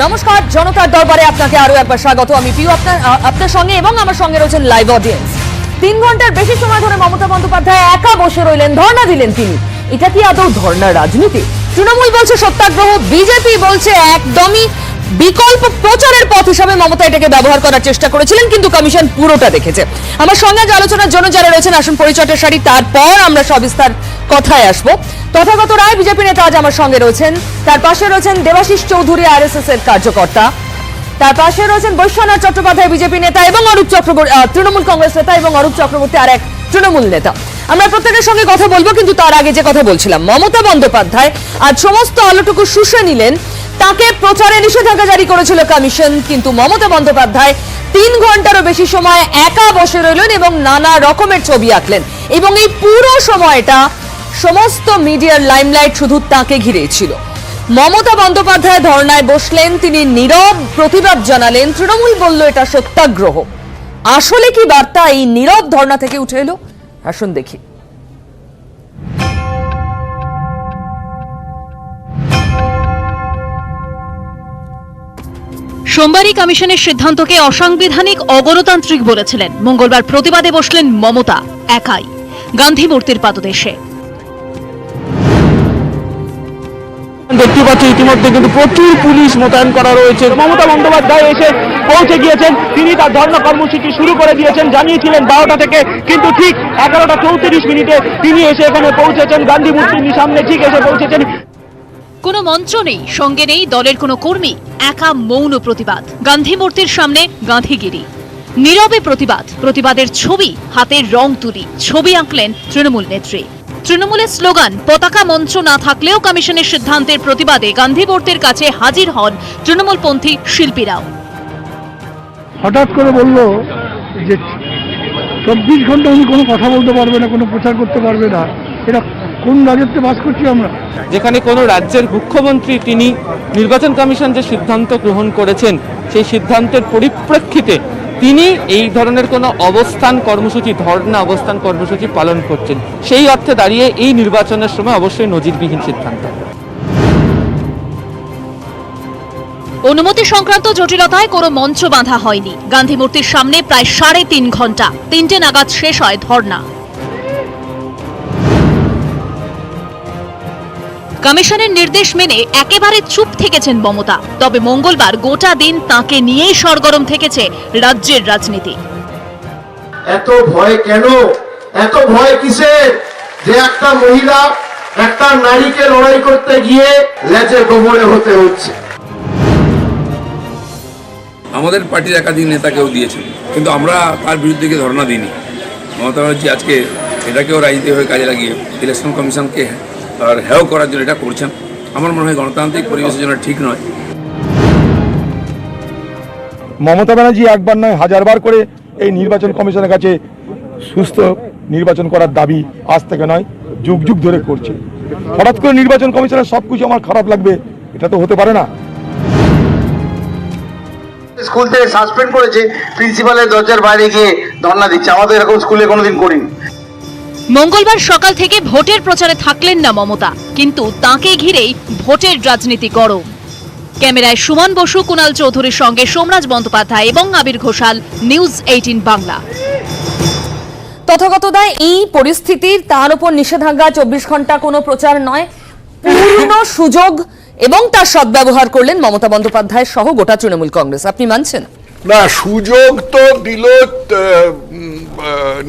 নমস্কার, জনতার দরবারে আপনাকে আরো একবার স্বাগত। আমি পিউ আপনার সঙ্গে এবং আমার সঙ্গে রয়েছেন লাইভ অডিয়েন্স। 3 ঘন্টার বেশি সময় ধরে মমতা বন্দ্যোপাধ্যায় একা বসে রইলেন, ধর্ণা দিলেন তিনি। এটা কি আদৌ ধর্ণার রাজনীতি? তৃণমূল বলছে সত্যাগ্রহ, বিজেপি বলছে একদমই বিকল্প প্রচারের পথ হিসাবে মমতা এটাকে ব্যবহার করার চেষ্টা করেছিলেন, কিন্তু কমিশন পুরোটা দেখেছে। আমার সঙ্গে আজ আলোচনার জন্য যারা রয়েছেন আসুন পরিচয়টা সারি, তারপর আমরা সবিস্তার কথায় আসবো। তথাগত রায় বিজেপি নেতা আজ আমার সঙ্গে রয়েছেন, তার পাশে রয়েছেন দেবাশিস চৌধুরী আরএসএস এর কার্যকর্তা, তার পাশে রয়েছেন বৈশ্বনাথ চট্টোপাধ্যায় বিজেপি নেতা এবং অরূপ চক্রবর্তী তৃণমূল কংগ্রেস নেতা এবং অরূপ চক্রবর্তী আর এক তৃণমূল নেতা। আমরা প্রত্যেকের সঙ্গে কথা বলবো, কিন্তু তার আগে যে কথা বলছিলাম, মমতা বন্দ্যোপাধ্যায় আজ সমস্ত আলোটুকু শুষে নিলেন। তাকে প্রচারে নিষেধাজ্ঞা জারি করেছিল কমিশন, কিন্তু মমতা বন্দ্যোপাধ্যায় 3 ঘন্টারও বেশি সময় একা বসে রইলেন এবং নানা রকমের ছবি আঁকলেন, এবং এই পুরো সময়টা সমস্ত মিডিয়ার লাইমলাইট শুধু তাকে ঘিরেই ছিল। মমতা বন্দ্যোপাধ্যায় ধর্নায় বসলেন, তিনি নীরব প্রতিবাদ জানালেন। তৃণমূল বলল এটা সত্যাগ্রহ। আসলে কি বার্তা এই নীরব ধর্না থেকে উঠে এলো? আসুন দেখি। সোমবারই কমিশনের সিদ্ধান্তকে অসাংবিধানিক, অগণতান্ত্রিক বলেছিলেন। মঙ্গলবার প্রতিবাদে বসলেন মমতা একাই গান্ধী মূর্তির পাদদেশে। দেখতে পাচ্ছি ইতিমধ্যে কিন্তু প্রচুর পুলিশ মোতায়েন করা রয়েছে। মমতা বন্দ্যোপাধ্যায় এসে পৌঁছে গিয়েছেন, তিনি তার ধর্ণা কর্মসূচি শুরু করে দিয়েছেন। জানিয়েছিলেন 12টা থেকে, কিন্তু ঠিক 11টা 34 তিনি এসে এখানে পৌঁছেছেন। গান্ধী মূর্তির সামনে ঠিক এসে পৌঁছেছেন। কোনো মঞ্চ নেই, সঙ্গে নেই দলের কোনো কর্মী, একা মৌন প্রতিবাদ। গান্ধী মূর্তির সামনে গান্ধীগিরি, নীরবে প্রতিবাদ। প্রতিবাদের ছবি, হাতের রং তুলি, ছবি আঁকলেন তৃণমূল নেত্রী। তৃণমূলের স্লোগান, পতাকা মঞ্চ না থাকলেও কমিশনের সিদ্ধান্তের প্রতিবাদে গান্ধী মূর্তির কাছে হাজির হন তৃণমূলপন্থী শিল্পীরাও। হঠাৎ করে বলল যে 24 ঘন্টা উনি কোনো কথা বলতে পারবে না, কোনো প্রচার করতে পারবে না। এটা কোন রাজ্যে বাস করছি আমরা? যেখানে কোনো রাজ্যের মুখ্যমন্ত্রী তিনি নির্বাচন কমিশন যে সিদ্ধান্ত গ্রহণ করেছেন, সেই সিদ্ধান্তের পরিপ্রেক্ষিতে তিনি এই ধরনের কোনো অবস্থান কর্মসূচি, ধর্ণা অবস্থান কর্মসূচি পালন করছেন। সেই অর্থে দাঁড়িয়ে এই নির্বাচনের সময় অবশ্যই নজিরবিহীন সিদ্ধান্ত। অনুমতি সংক্রান্ত জটিলতায় কোনো মঞ্চ বাঁধা হয়নি। গান্ধী মূর্তির সামনে প্রায় 3.5 ঘন্টা, 3টে নাগাদ শেষ হয় ধর্ণা। কমিশনের নির্দেশ মেনে একেবারে চুপ থেকেছেন মমতা। তবে মঙ্গলবার গোটা দিন তাঁকে নিয়েই সরগরম থেকেছে রাজ্যের রাজনীতি। এত ভয় কেন? এত ভয় কিসের যে একটা মহিলা, একটা নারীকে লড়াই করতে গিয়ে লেজে গোবরে হতে হচ্ছে? আমাদের পার্টির একাধিক নেতাকেও দিয়েছেন, কিন্তু আমরা তার বিরুদ্ধে গিয়ে ধর্ণা দিইনি। মমতা ব্যানার্জি আজকে এটাকেও রাজনীতিভাবে কাজে লাগিয়ে ইলেকশন কমিশনকে আর হেয় করার জন্য এটা করছেন। আমার মনে হয় গণতান্ত্রিক পরিবেশের জন্য ঠিক নয়। মমতা ব্যানার্জি একবার নয়, হাজারবার করে এই নির্বাচন কমিশনের কাছে সুস্থ নির্বাচন করার দাবি আজ থেকে নয়, যুগ যুগ ধরে করছে। হঠাৎ করে নির্বাচন কমিশনের সবকিছু আমার খারাপ লাগবে, এটা তো হতে পারে না। স্কুল থেকে সাসপেন্ড করেছে, প্রিন্সিপালের দরজার বাইরে গিয়ে ধর্ণা দিচ্ছে। আমাদের এরকম স্কুলে কোনোদিন করিনি। মঙ্গলবার সকাল থেকে ভোটের প্রচারে থাকলেন না মমতা, কিন্তু তাঁকে ঘিরেই ভোটের রাজনীতি গরম। ক্যামেরায় সুমন বসু, কুণাল চৌধুরীর সঙ্গে সোমরাজ বন্দ্যোপাধ্যায় এবং আবির ঘোষাল, নিউজ 18 বাংলা। তথাগত দায়, এই পরিস্থিতির তার উপর নিষেধাজ্ঞা, 24 ঘন্টা কোনো প্রচার নয়, পূর্ণ সুযোগ এবং তার সদ্ব্যবহার করলেন মমতা বন্দ্যোপাধ্যায় সহ গোটা তৃণমূল কংগ্রেস। আপনি মানছেন? না, সুযোগ তো দিল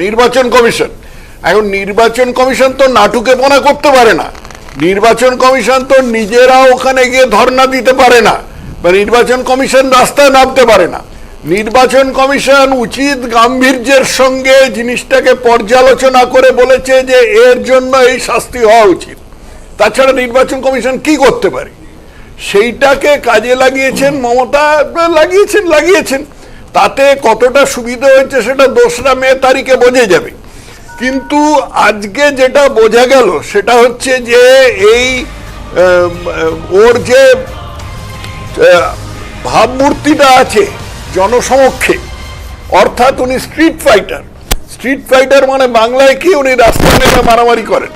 নির্বাচন কমিশন। এখন নির্বাচন কমিশন তো নাটুকেপনা করতে পারে না। নির্বাচন কমিশন তো নিজেরা ওখানে গিয়ে ধর্ণা দিতে পারে না, বা নির্বাচন কমিশন রাস্তায় নামতে পারে না। নির্বাচন কমিশন উচিত গাম্ভীর্যের সঙ্গে জিনিসটাকে পর্যালোচনা করে বলেছে যে এর জন্য এই শাস্তি হওয়া উচিত। তাছাড়া নির্বাচন কমিশন কি করতে পারে, সেইটাকে কাজে লাগিয়েছেন মমতা। লাগিয়েছেন তাতে কতটা সুবিধা হয়েছে সেটা 2রা মে তারিখে বোঝা যাবে। কিন্তু আজকে যেটা বোঝা গেল সেটা হচ্ছে যে এই ওর যে ভাবমূর্তিটা আছে জনসমক্ষে, অর্থাৎ উনি স্ট্রিট ফাইটার মানে বাংলায় কি উনি রাস্তায় নেমে মারামারি করেন।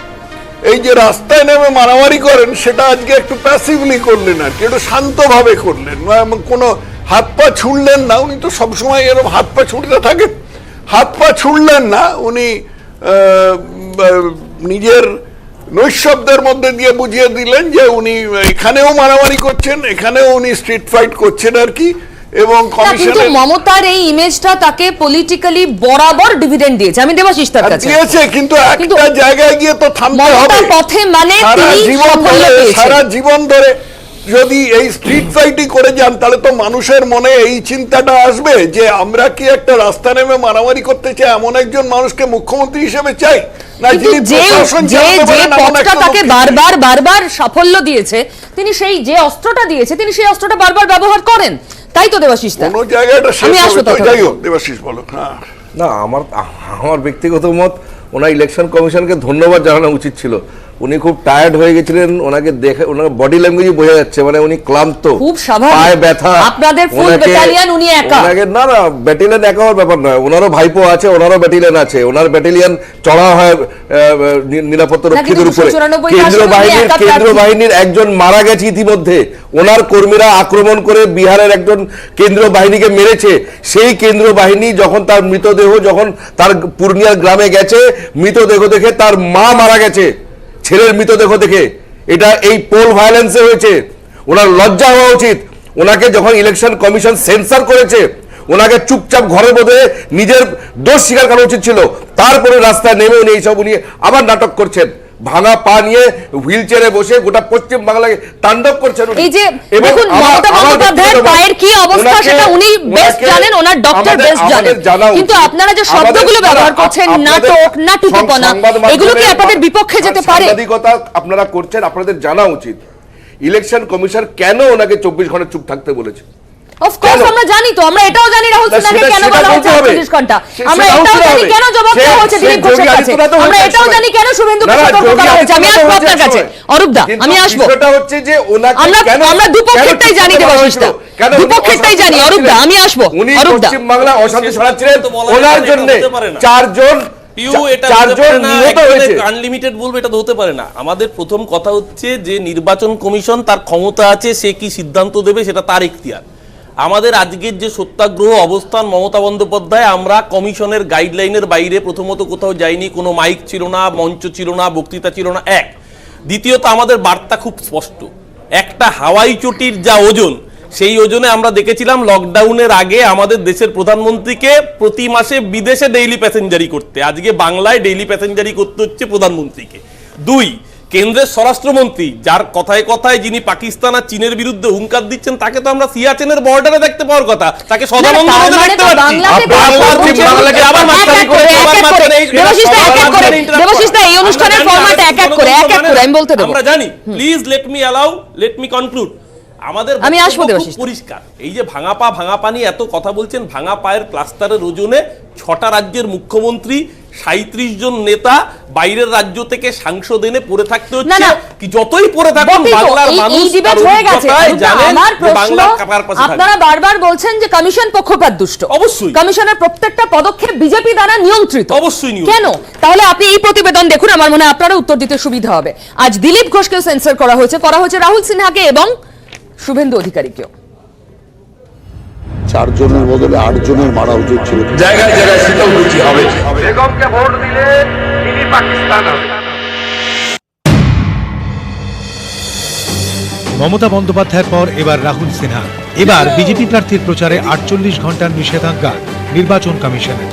এই যে রাস্তায় নেমে মারামারি করেন সেটা আজকে একটু প্যাসিভলি করলেন আর কি, একটু শান্তভাবে করলেন, কোনো হাত পা ছুঁড়লেন না। উনি তো সবসময় এরকম হাত পা ছুঁড়তে থাকেন, হাত পা ছুঁড়লেন না। উনি নিজের নৈশব্দের মধ্যে দিয়ে বুঝিয়ে দিলেন যে উনি এখানেও মারামারি করছেন, এখানেও উনি স্ট্রিট ফাইট করছেন আর কি। এবং কিন্তু কমিশনের মমতার এই ইমেজটা তাকে পলিটিক্যালি বরাবর ডিভিডেন্ড দিয়েছে। আমি দেবাশিস তার কাছে দিয়েছে, কিন্তু একটা জায়গায় গিয়ে তো থামতে হবে। মমতার পথে মানে তিনি সাফল্য পেয়েছেন। সারা জীবন ধরে যদি এই স্ট্রিট ফাইটই করে যান তাহলে তো মানুষের মনে এই চিন্তাটা আসবে যে আমরা কি একটা রাস্তা নেমে মারামারি করতে চাই, এমন একজন মানুষকে মুখ্যমন্ত্রী হিসেবে চাই না যিনি প্রশাসন চালাতে পারেন, এমন পথটা একটা তাকে লোককে। বারবার সাফল্য দিয়েছে, তিনি সেই যে অস্ত্রটা দিয়েছে তিনি সেই অস্ত্রটা বারবার ব্যবহার করেন। তাই তো দেবাশিস দা, কোনো জায়গাটা শেষ আমি হবে আসবো তো, তখন। যাই হোক দেবাশিস বলো। হ্যাঁ না, আমার ব্যক্তিগত মত, ওনার ইলেকশন কমিশনকে ধন্যবাদ জানানো উচিত ছিল। উনি খুব টায়ার্ড হয়ে গেছিলেন, ওনাকে দেখে ওনার বডি ল্যাঙ্গুয়েজই বোঝা যাচ্ছে, মানে উনি ক্লান্ত, খুব স্বাভাবিক। পায়ে ব্যথা। আপনাদের ফুল ব্যাটালিয়ন, উনি একা। না ব্যাটালিয়ন একা হওয়ার ব্যাপার নয়, ওনারও ভাইপো আছে, ওনারও ব্যাটালিয়ন আছে, ওনার ব্যাটালিয়ন চড়া হয় নিরাপত্তা রক্ষীদের উপরে। কেন্দ্র বাহিনীর একজন মারা গেছে ইতিমধ্যে, ওনার কর্মীরা আক্রমণ করে বিহারের একজন কেন্দ্র বাহিনীকে মেরেছে। সেই কেন্দ্র বাহিনী যখন তার মৃতদেহ যখন তার পূর্ণিয়ার গ্রামে গেছে, মৃতদেহ দেখে তার মা মারা গেছে ছেলের মৃতদেহ দেখে। এটা এই পোল ভায়োলেন্সে হয়েছে, ওনার লজ্জা হওয়া উচিত। ওনাকে যখন ইলেকশন কমিশন সেন্সার করেছে, ওনাকে চুপচাপ ঘরের মধ্যে নিজের দোষ স্বীকার করা উচিত ছিল। তারপরে রাস্তায় নেমে উনি এইসব উনি আবার নাটক করছেন, ভাঙা পা নিয়ে হুইল চেয়ারে বসে গোটা পশ্চিম বাংলায় তাণ্ডব করছেন। এই যে দেখুন মমতা বন্দ্যোপাধ্যায়ের পায়ের কি অবস্থা সেটা উনি বেস্ট জানেন, ওনার ডক্টর বেস্ট জানেন। কিন্তু আপনারা যে শব্দগুলো ব্যবহার করছেন, নাটক, নাটুকেপনা, এগুলো কি আপনাদের বিপক্ষে যেতে পারে? সাংবাদিকতা আপনারা করছেন, আপনাদের জানা উচিত ইলেকশন কমিশন কেন ওনাকে 24 ঘন্টা চুপ থাকতে বলেছে। অফ কোর্স আমরা জানি, তো আমরা এটাও জানি রাহুল সিনহাকে কেন বলা হচ্ছে 48 ঘন্টা, আমরা এটাও জানি কেন জবাব দেওয়া হচ্ছে দিলীপ ঘোষের কাছে, আমরা এটাও জানি কেন শুভেন্দুকে সতর্ক করা হয়েছে। আমি আসবো আপনার কাছে অরূপ দা, আমি আসবো। বিষয়টা হচ্ছে যে ওনাকে কেন আমরা দুপক্ষেরটাই জানি দেবাশিস দা, দুপক্ষেরটাই জানি অরূপ দা, আমি আসবো। উনি অরূপ দা পশ্চিম বাংলা অশান্তি ছড়াচ্ছিলেন, ওনার জন্য 4 জন নিহত হয়েছে। আনলিমিটেড বলবো এটা তো হতে পারে না। আমাদের প্রথম কথা হচ্ছে যে নির্বাচন কমিশন তার ক্ষমতা আছে, সে কি সিদ্ধান্ত দেবে সেটা তার এখতিয়ার। আমাদের আজকের যে সত্যাগ্রহ অবস্থান মমতা বন্দ্যোপাধ্যায়, আমরা কমিশনের গাইডলাইনের বাইরে প্রথমত কোথাও যাইনি, কোনো মাইক ছিল না, মঞ্চ ছিল না, বক্তৃতা ছিল না, এক। দ্বিতীয়ত আমাদের বার্তা খুব স্পষ্ট, একটা হাওয়াই চটির যা ওজন, সেই ওজনে আমরা দেখেছিলাম লকডাউনের আগে আমাদের দেশের প্রধানমন্ত্রীকে প্রতি মাসে বিদেশে ডেইলি প্যাসেঞ্জারি করতে, আজকে বাংলায় ডেইলি প্যাসেঞ্জারি করতে হচ্ছে প্রধানমন্ত্রীকে। দুই, কেন্দ্রের স্বরাষ্ট্রমন্ত্রী যার কথায় কথায় যিনি পাকিস্তান আর চীনের বিরুদ্ধে হুঙ্কার দিচ্ছেন, তাকে তো আমরা সিয়াচেনের বর্ডারে দেখতে পাওয়ার কথা, তাকে সদানন্দ দেখতে পাচ্ছি। আমরা জানি। Please let me allow, let me conclude. আমাদের আমি আসবো দেবাশিস। পরিষ্কার, এই যে ভাঙা পা নিয়ে এত কথা বলছেন, ভাঙা পায়ের প্লাস্টারের ওজনে 6টা রাজ্যের মুখ্যমন্ত্রী, 37 জন নেতা বাইরের রাজ্য থেকে সাংসদ এনে পড়ে থাকতে হচ্ছে। কি যতই পড়ে থাকুন বাংলার মানুষ জানেন যে বাংলা কার পাশে থাকবে। আপনারা বারবার বলছেন যে কমিশন পক্ষপাত দুষ্ট, অবশ্যই কমিশনের প্রত্যেকটা পদক্ষেপ বিজেপি দ্বারা নিয়ন্ত্রিত, অবশ্যই কেন? তাহলে আপনি এই প্রতিবেদন দেখুন, আমার মনে হয় আপনারা উত্তর দিতে সুবিধা হবে। আজ দিলীপ ঘোষকে সেন্সর করা হয়েছে রাহুল সিনহাকে এবং শুভেন্দু অধিকারীকেও। 4 জনের বদলে 8 জনের মারা উচিত ছিল। জায়গায় জায়গায় শীতলকুচি হবে। বেগমকে ভোট দিলে তিনি পাকিস্তান হবে। মমতা বন্দ্যোপাধ্যায়ের পর এবার রাহুল সিনহা। এবার বিজেপি প্রার্থীর প্রচারে 48 ঘন্টার নিষেধাজ্ঞা নির্বাচন কমিশনের।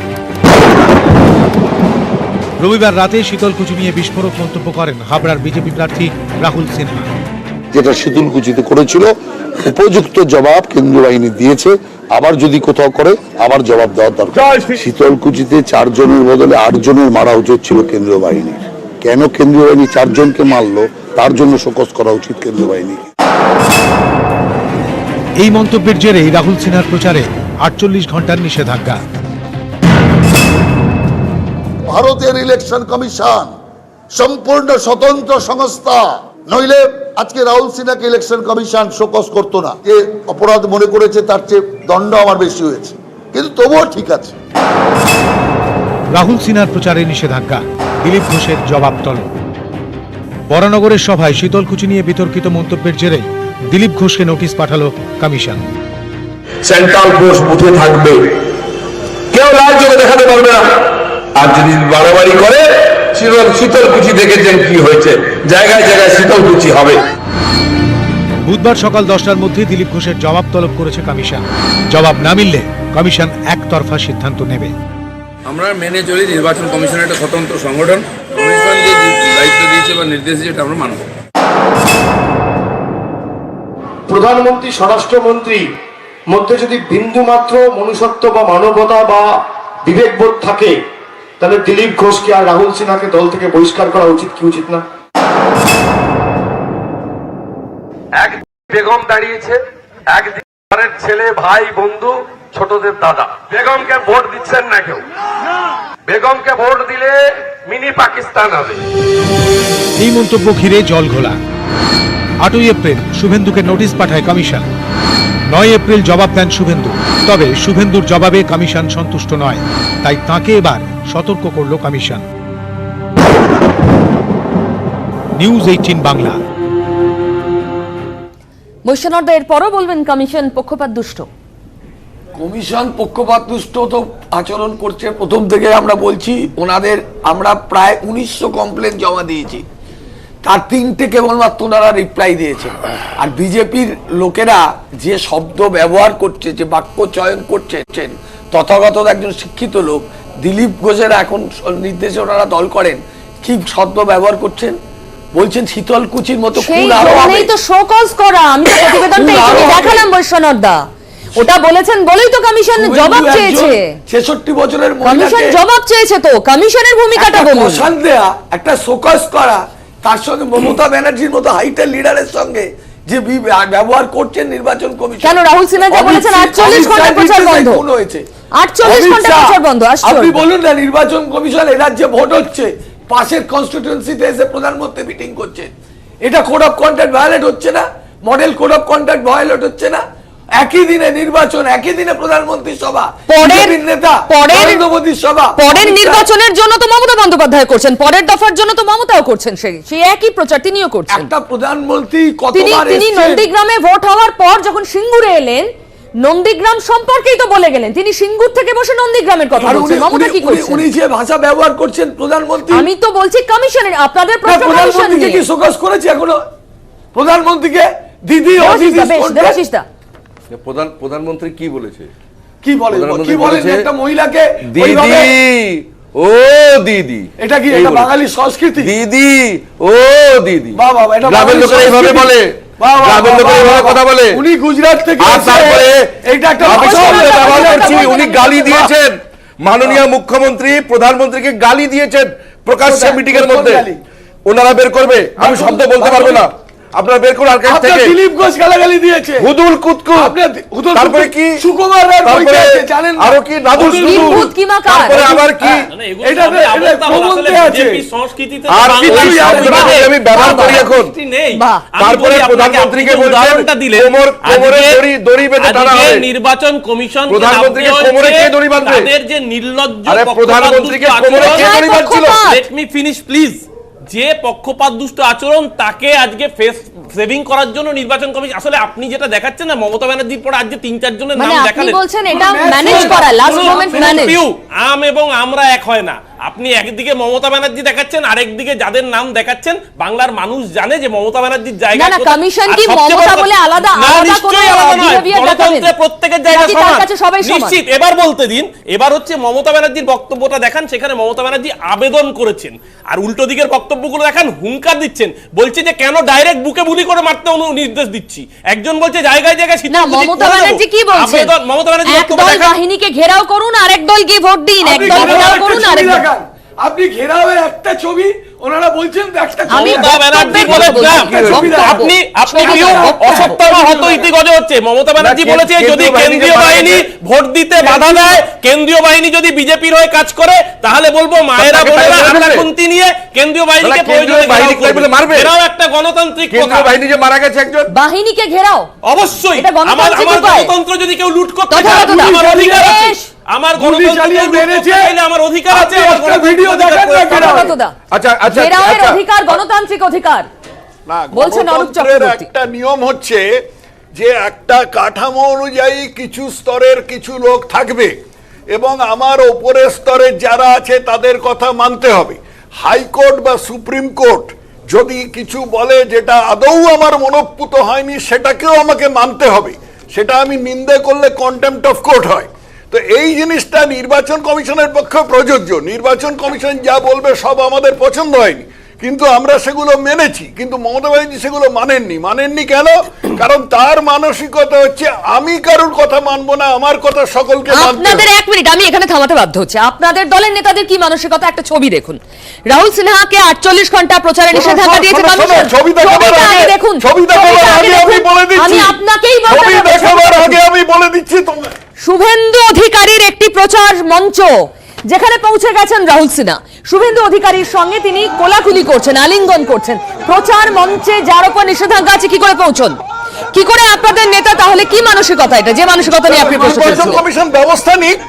রবিবার রাতে শীতলকুচি নিয়ে বিস্ফোরক মন্তব্য করেন হাবড়ার বিজেপি প্রার্থী রাহুল সিনহা। যেটা শীতলকুচিতে করেছিল উপযুক্ত জবাব কেন্দ্রীয় বাহিনী দিয়েছে, আবার যদি কোথাও করে আবার জবাব দেওয়া দরকার। শীতলকুচিতে 4 জনের বদলে 8 জনের মারা উচিত ছিল কেন্দ্রীয় বাহিনীর। কেন কেন্দ্রীয় বাহিনী 4 জনকে মারলো তার জন্য শোকজ করা উচিত কেন্দ্রীয় বাহিনী। এই মন্তব্যের জেরেই রাহুল সিনহার প্রচারে 48 ঘন্টার নিষেধাজ্ঞা। ভারতের ইলেকশন কমিশন সম্পূর্ণ স্বতন্ত্র সংস্থা, নইলে আজকে রাহুল সিনহাকে ইলেকশন কমিশন শোকজ করতো না। যে অপরাধ মনে করেছে তার চেয়ে দণ্ড আমার বেশি হয়েছে, কিন্তু তবুও ঠিক আছে। রাহুল সিনহার প্রচারে নিষেধাজ্ঞা, দিলীপ ঘোষের জবাব তলব। বরানগরের সভায় শীতলকুচি নিয়ে বিতর্কিত মন্তব্যের জেরে দিলীপ ঘোষকে নোটিশ পাঠালো কমিশন। সেন্ট্রাল ফোর্স বুথে থাকবে, কেউ লাল চোখে দেখাতে পারবে না। আর যদি বাড়াবাড়ি করে, শীতলকুচি দেখেছেন কি হয়েছে, জায়গায় জায়গায় শীতলকুচি হবে। বুধবার সকাল 10টার মধ্যে দিলীপ ঘোষের জবাব তলব করেছে কমিশন। জবাব না মিললে কমিশন একতরফা সিদ্ধান্ত নেবে। আমরা মেনে চলি নির্বাচন কমিশন একটা স্বতন্ত্র সংগঠন, কমিশন যে দায়িত্ব দিয়েছে বা নির্দেশ দিয়েছে এটা আমরা মানব। প্রধানমন্ত্রী স্বরাষ্ট্রমন্ত্রী মধ্যে যদি বিন্দুমাত্র মনুষ্যত্ব বা মানবতা বা বিবেকবোধ থাকে, তাহলে দিলীপ ঘোষকে আর রাহুল সিনহাকে দল থেকে বহিষ্কার করা উচিত কি উচিত না? এক বেগম দাঁড়িয়েছে, একদিকে ছেলে, ভাই, বন্ধু, ছোটদের দাদা। বেগমকে ভোট দিচ্ছেন না কেউ। বেগমকে ভোট দিলে মিনি পাকিস্তান হবে। এই মন্তব্য ঘিরে জল ঘোলা। 8ই এপ্রিল শুভেন্দুকে নোটিশ পাঠায় কমিশন। 9 এপ্রিল জবাব দেন শুভেন্দু। তবে শুভেন্দুর জবাবে কমিশন সন্তুষ্ট নয়, তাই তাঁকে এবার সতর্ক করল কমিশন। নিউজ 18 বাংলা। বৈশ্বনাথ এরপরও বলবেন কমিশন পক্ষপাত দুষ্ট। কমিশন পক্ষপাত দুষ্ট তো আচরণ করছে প্রথম থেকে। আমরা বলছি ওনাদের, আমরা প্রায় 1900 কমপ্লেন জমা দিয়েছি, তার 3টে কেবলমাত্র ওনারা রিপ্লাই দিয়েছে। আর বিজেপির লোকেরা যে শব্দ ব্যবহার করছে, যে বাক্য চয়ন করছেন, তথাগত একজন শিক্ষিত লোক দিলীপ ঘোষেরা এখন নির্দেশে ওনারা দল করেন, কি শব্দ ব্যবহার করছেন, বলছেন শীতলকুচির মতো খুন আরো হবে। তো শোকজ করা, আমি তো প্রতিবেদনটা এখানে দেখালাম বৈশ্বনাথ দা, ওটা বলেছেন বলেই তো কমিশন জবাব চেয়েছে। 66 বছরের কমিশন জবাব চেয়েছে, তো কমিশনের ভূমিকাটা বলুন। কশান দেয়া, একটা শোকজ করা, তার সঙ্গে মমতা ব্যানার্জির মতো হাইটের লিডারের সঙ্গে যে ব্যবহার করছেন নির্বাচন কমিশন। কেন রাহুল সিনহা যা বলেছেন 48 ঘন্টা প্রচার বন্ধ হয়েছে, 48 ঘন্টা প্রচার বন্ধ। আপনি বলুন না, নির্বাচন কমিশন এই রাজ্যে ভোট হচ্ছে, পাশের কনস্টিটিউয়েন্সিতে এসে প্রধানমন্ত্রী মিটিং করছেন, এটা কোড অফ কন্ডাক্ট ভায়োলেট হচ্ছে না? Model code of conduct violate হচ্ছে না? একই দিনে নির্বাচন, একই দিনে প্রধানমন্ত্রী সভা, পরের নেতা নরেন্দ্র মোদীর সভা। পরের নির্বাচনের জন্য তো মমতা বন্দ্যোপাধ্যায় করছেন, পরের দফার জন্য তো মমতাও করছেন, সেই একই প্রচার তিনিও করছেন। একটা প্রধানমন্ত্রী কতবার তিনি নন্দীগ্রামে ভোট হওয়ার পর যখন সিঙ্গুরে এলেন, নন্দীগ্রাম সম্পর্কেই তো বলে গেলেন। তিনি সিঙ্গুর থেকে বসে নন্দীগ্রামের কথা বলছেন, মমতা কি করছেন? উনি যে ভাষা ব্যবহার করছেন প্রধানমন্ত্রী, আমি তো বলছি কমিশনের, আপনাদের প্রশ্ন প্রধানমন্ত্রীকে কি শোকজ করেছে এখনো? প্রধানমন্ত্রীকে দিদি ও দিদি দেবাশিস দা, প্রধানমন্ত্রী কি বলেছে? কি বলে, কি বলেন একটা মহিলাকে দিদি ও দিদি? এটা কি এটা বাঙালি সংস্কৃতি? দিদি ও দিদি, বাহ বাহ, এটা গ্রামের লোকেরা এইভাবে বলে, গ্রামের লোকেরা এইভাবে কথা বলে। উনি গুজরাট থেকে আর তারপরে এটা একটা ব্যবহার করছি, উনি গালি দিয়েছেন, মাননীয় মুখ্যমন্ত্রী প্রধানমন্ত্রীকে গালি দিয়েছেন প্রকাশ্যে মিটিং এর মধ্যে। ওনারা বের করবে, আমি শব্দ বলতে পারবো না, আপনারা বের করুন আর্কাইভ থেকে। দিলীপ ঘোষ গালাগালি দিয়েছে, হুদুল কুতকুত, তারপরে কি সুকুমার রায় বইতে আছে জানেন, আরো কি নাদুস নির্বুত কি মাকার, তারপরে আবার কি এটা প্রবন্ধে আছে, সংস্কৃতিতে আর কি আমি ব্যবহার করি এখন। তারপরে প্রধানমন্ত্রীকে বলছেন কোমরে দড়ি বেঁধে টানা হয়। নির্বাচন কমিশন প্রধানমন্ত্রীকে কোমরে কে দড়ি বাঁধবে? তাদের যে নির্লজ্জ, আরে প্রধানমন্ত্রীকে কোমরে কে দড়ি বাঁধছিল? Let me finish please. যে পক্ষপাত দুষ্ট আচরণ, তাকে আজকে ফেস সেভিং করার জন্য নির্বাচন কমিশন, আসলে আপনি যেটা দেখাচ্ছেন না, মমতা ব্যানার্জির পর আজকে 3-4 জনের নাম দেখালেন, আপনি বলছেন এটা ম্যানেজ করা, লাস্ট মোমেন্ট ম্যানেজ। আম এবং আমরা এক হয় না। আপনি একদিকে মমতা ব্যানার্জি দেখাচ্ছেন, আরেকদিকে যাদের নাম দেখাচ্ছেন, বাংলার মানুষ জানে যে মমতা ব্যানার্জির জায়গা না, কমিশন কি মমতা বলে আলাদা আলাদা করে বিহেভিয়ার দেখাবেন? প্রত্যেকের জায়গা সমান, সবাই সমান। নিশ্চিত। এবার বলতে দিন, এবার হচ্ছে মমতা ব্যানার্জির বক্তব্যটা দেখান, সেখানে মমতা ব্যানার্জি আবেদন করেছেন, আর উল্টো দিকের বক্তব্যগুলো দেখান, হুঙ্কার দিচ্ছেন, বলছে যে কেন ডাইরেক্ট বুকে গুলি করে মারতে নির্দেশ দিচ্ছি। একজন বলছে জায়গায় জায়গায় না, মমতা ব্যানার্জি কি বলছেন? মমতা ব্যানার্জি একদল বাহিনীকে ঘেরাও করুন, আরেক দল গিয়ে ভোট দিন, একদল ঘেরাও করুন, আরেক দল। আপনি ঘেরাওয়ের একটা ছবি, ওনারা বলছেন একটা ছবি। মমতা ব্যানার্জি বলেছেন, আপনি অসত্যমা হত ইতিগজ হচ্ছে। মমতা ব্যানার্জি বলেছে যদি কেন্দ্রীয় বাহিনী ভোট দিতে বাধা দেয়, কেন্দ্রীয় বাহিনী যদি বিজেপির হয়ে কাজ করে, তাহলে বলবো মায়েরা বোনেরা আটা খুন্তি নিয়ে কেন্দ্রীয় বাহিনীকে প্রয়োজনে মারবে। এরাও একটা গণতান্ত্রিক কথা। বাহিনী যে মারা গেছে একজন, বাহিনীকে ঘেরাও অবশ্যই। এটা আমার গণতন্ত্র যদি কেউ লুট করতে চায়, আমার অধিকার আছে। আমার গুলি চালিয়ে মেরেছে, আমার অধিকার আছে, আপনি একটা ভিডিও দেখেন না কেন? আচ্ছা আচ্ছা ঘেরাওয়ের আচ্ছা অধিকার গণতান্ত্রিক অধিকার না, বলছেন অরূপ গণতন্ত্রের চক্রবর্তী। একটা নিয়ম হচ্ছে যে একটা কাঠামো অনুযায়ী কিছু স্তরের কিছু লোক থাকবে এবং আমার ওপরের স্তরের যারা আছে তাদের কথা মানতে হবে। হাইকোর্ট বা সুপ্রিম কোর্ট যদি কিছু বলে যেটা আদৌ আমার মনঃপুত হয়নি, সেটাকেও আমাকে মানতে হবে। সেটা আমি নিন্দে করলে কন্টেম্পট অফ কোর্ট হয়। তো এই জিনিসটা নির্বাচন কমিশনের পক্ষে প্রযোজ্য। নির্বাচন কমিশন যা বলবে সব আমাদের পছন্দ হয়নি, কিন্তু আমরা সেগুলো মেনেছি। কিন্তু মমতা ব্যানার্জি সেগুলো মানেননি কেন? কারণ তার মানসিকতা হচ্ছে আমি কারোর কথা মানবো না, আমার কথা সকলকে মানতে আপনাদের হবে। 1 মিনিট, আমি এখানে থামাতে বাধ্য হচ্ছি। আপনাদের দলের নেতাদের কি মানসিকতা, একটা ছবি দেখুন। রাহুল সিনহাকে 48 ঘন্টা প্রচারে নিষেধাজ্ঞা দিয়েছে কমিশন। ছবি দেখাবার আগে দেখুন, ছবি দেখাবার আগে আমি বলে দিচ্ছি, আমি আপনাকেই ছবি দেখাবার আগে আমি বলে দিচ্ছি তোমার শুভেন্দু অধিকারীর একটি প্রচার মঞ্চ যেখানে পৌঁছে গেছেন রাহুল সিনহা। শুভেন্দু অধিকারীর সঙ্গে তিনি কোলাকুলি করছেন, আলিঙ্গন করছেন। প্রচার মঞ্চে যার উপর নিষেধাজ্ঞা আছে কি করে পৌঁছন? কি করে আপনাদের নেতা, তাহলে কি মানসিকতা এটা, যে মানসিকতা নিয়ে আপনি প্রশ্ন নির্বাচন করেছেন? কমিশন ব্যবস্থা নিক।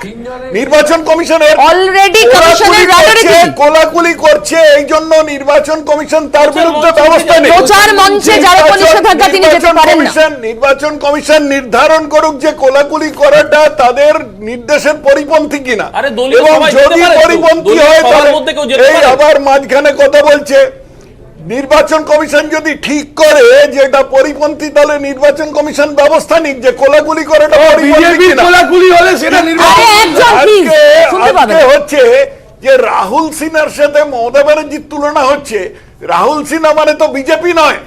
নির্বাচন কমিশনের অলরেডি কমিশনের রাডারে কোলাকুলি করছে, এই জন্য নির্বাচন কমিশন তার বিরুদ্ধে ব্যবস্থা নেই। প্রচার মঞ্চে যার উপর নিষেধাজ্ঞা তিনি যেতে পারেন না। নির্বাচন কমিশন নির্ধারণ করুক যে কোলাকুলি করাটা তাদের নির্দেশের পরিপন্থী কিনা, আরে দলীয় এবং সভায় যেতে যদি পারে তো, পরিপন্থী দলীয় হয় সভার তাহলে মধ্যে কেউ যেতে এই পারে। আবার মাঝখানে কথা বলছে। নির্বাচন কমিশন যদি ঠিক করে যে এটা পরিপন্থী, তাহলে নির্বাচন কমিশন ব্যবস্থা নিক যে কোলাকুলি করাটা পরিপন্থী বিজেপি কিনা। কোলাকুলি হলে সেটা নির্বাচন আরে একজন please, শুনতে পাবেন। আজকে হচ্ছে যে রাহুল সিনহার সাথে মমতা ব্যানার্জির তুলনা হচ্ছে। রাহুল সিনহা মানে তো বিজেপি নয়।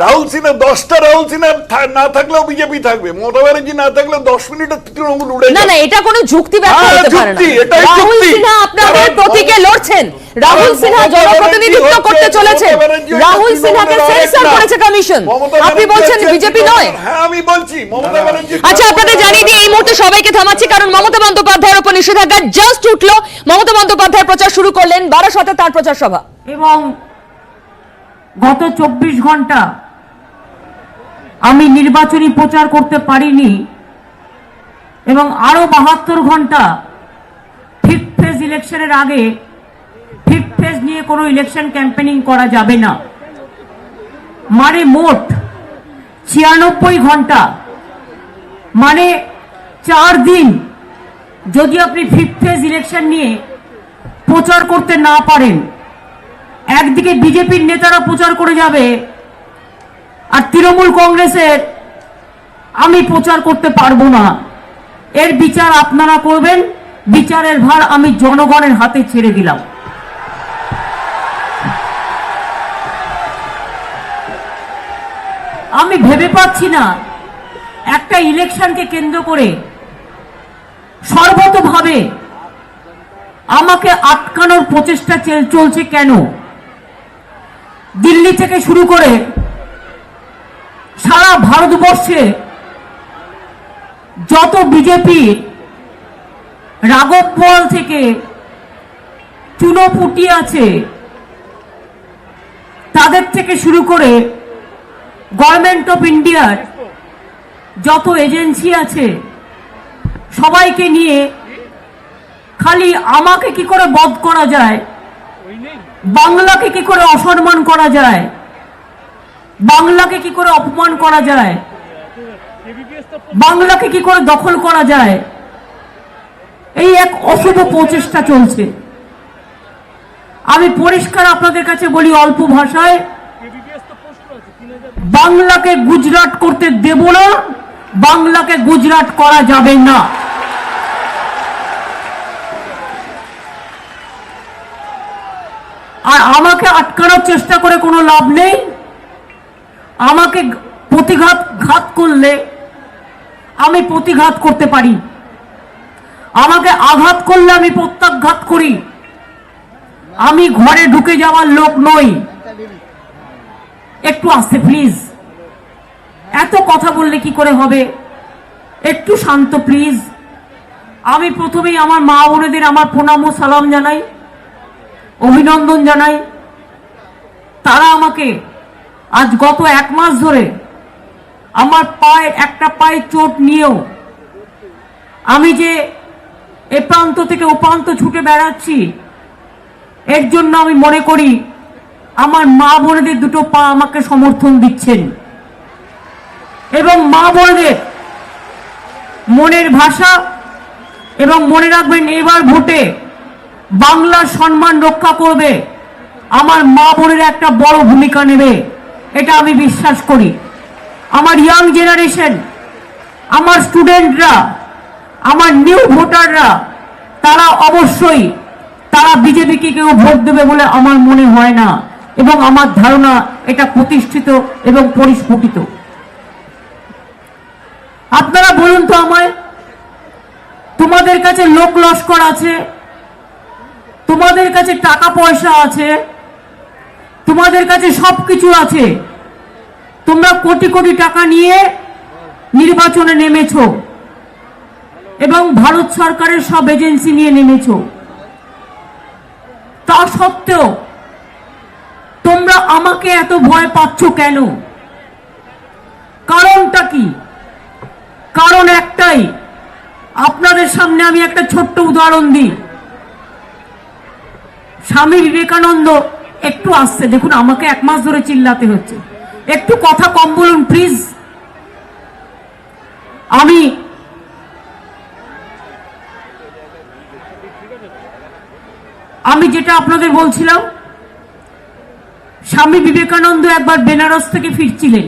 রাহুল সিনহা 10টা রাহুল সিনহা না থাকলেও বিজেপি থাকবে, মমতা ব্যানার্জি না থাকলে 10 মিনিটে তৃণমূল উড়ে না যাবে। না, এটা কোনো যুক্তি ব্যাখ্যা হ্যাঁ, হতে পারে না। যুক্তি, এটাই রাহুল যুক্তি। সিনহা আপনাদের কারণ প্রতীকে লড়ছেন। রাহুল কারণ সিনহা মমতা জনপ্রতিনিধিত্ব ব্যানার্জি করতে হচ্ছে, চলেছেন। মমতা ব্যানার্জি হচ্ছে রাহুল সিনহাকে তৃণমূলের সেন্সর আরেকটা। করেছে কমিশন। মমতা আপনি ব্যানার্জি বলছেন হচ্ছে বিজেপি নয়। হ্যাঁ, আমি বলছি মমতা ব্যানার্জি। আচ্ছা, আপনাদের জানিয়ে দিই এই মুহূর্তে সবাইকে থামাচ্ছি, কারণ মমতা বন্দ্যোপাধ্যায়ের উপর নিষেধাজ্ঞা জাস্ট উঠলো। মমতা বন্দ্যোপাধ্যায় প্রচার শুরু করলেন, বারাসতে তার প্রচার সভা। এবং গত 24 ঘন্টা আমি নির্বাচনী প্রচার করতে পারিনি, এবং আরো 72 ঘন্টা ফিফথ ফেজ ইলেকশনের আগে ফিফথ ফেজ নিয়ে কোনো ইলেকশন ক্যাম্পেনিং করা যাবে না। মানে মোট 96 ঘন্টা, মানে 4 দিন যদি আপনি ফিফথ ফেজ ইলেকশন নিয়ে প্রচার করতে না পারেন, একদিকে বিজেপির নেতারা প্রচার করে যাবে আর তৃণমূল কংগ্রেসের আমি প্রচার করতে পারবো না। এর বিচার আপনারা করবেন, বিচারের ভার আমি জনগণের হাতে ছেড়ে দিলাম। আমি ভেবে পাচ্ছি না একটা ইলেকশনকে কেন্দ্র করে সর্বতভাবে আমাকে আটকানোর প্রচেষ্টা চলছে কেন। দিল্লি থেকে শুরু করে সারা ভারতবর্ষে যত বিজেপি রাঘববোয়াল থেকে চুনোপুটি আছে, তাদের থেকে শুরু করে গভর্নমেন্ট অফ ইন্ডিয়ার যত এজেন্সি আছে, সবাইকে নিয়ে খালি আমাকে কি করে বধ করা যায়, বাংলাকে কি করে অসম্মান করা যায়, বাংলাকে কি করে অপমান করা যায়, বাংলাকে কি করে দখল করা যায়, এই এক অশুভ প্রচেষ্টা চলছে। আমি পরিষ্কার আপনাদের কাছে বলি অল্প ভাষায়, বাংলাকে গুজরাট করতে দেব না, বাংলাকে গুজরাট করা যাবে না। আর আমাকে আটকানোর চেষ্টা করে কোনো লাভ নেই। আমাকে ঘাত করলে আমি প্রতিঘাত করতে পারি, আমাকে আঘাত করলে আমি প্রত্যাঘাত করি। আমি ঘরে ঢুকে যাওয়ার লোক নই। একটু আস্তে প্লিজ, এত কথা বললে কি করে হবে, একটু শান্ত প্লিজ। আমি প্রথমেই আমার মা বোনেদের আমার প্রণাম ও সালাম জানাই, অভিনন্দন জানাই। তারা আমাকে আজ গত 1 মাস ধরে আমার একটা পায়ে চোট নিয়েও আমি যে এ প্রান্ত থেকে ও প্রান্ত ছুটে বেড়াচ্ছি, এর জন্য আমি মনে করি আমার মা বোনেদের দুটো পা আমাকে সমর্থন দিচ্ছেন। এবং মা বোনেদের মনের ভাষা, এবং মনে রাখবেন এবার ভোটে বাংলার সম্মান রক্ষা করবে আমার মা বোনের একটা বড় ভূমিকা নেবে, এটা আমি বিশ্বাস করি। আমার ইয়াং জেনারেশন, আমার স্টুডেন্টরা, আমার নিউ ভোটাররা, তারা অবশ্যই তারা বিজেপিকে কেউ ভোট দেবে বলে আমার মনে হয় না, এবং আমার ধারণা এটা প্রতিষ্ঠিত এবং পরিস্ফুটিত। আপনারা বলুন তো আমায়, তোমাদের কাছে লোক লস্কর আছে, তোমাদের কাছে টাকা পয়সা আছে, তোমাদের কাছে সবকিছু আছে, তোমরা কোটি কোটি টাকা নিয়ে নির্বাচনে নেমেছো এবং ভারত সরকারের সব এজেন্সি নিয়ে নেমেছো। তা সত্ত্বেও তোমরা আমাকে এত ভয় পাচ্ছ কেন? কারণটা কি? কারণ একটাই, আপনাদের সামনে আমি একটা ছোট্ট উদাহরণ দিই। স্বামী বিবেকানন্দ, একটু আসছে দেখুন, আমাকে 1 মাস ধরে চিল্লাতে হচ্ছে, একটু কথা কম বলুন প্লিজ। আমি যেটা আপনাদের বলছিলাম, স্বামী বিবেকানন্দ একবার বেনারস থেকে ফিরছিলেন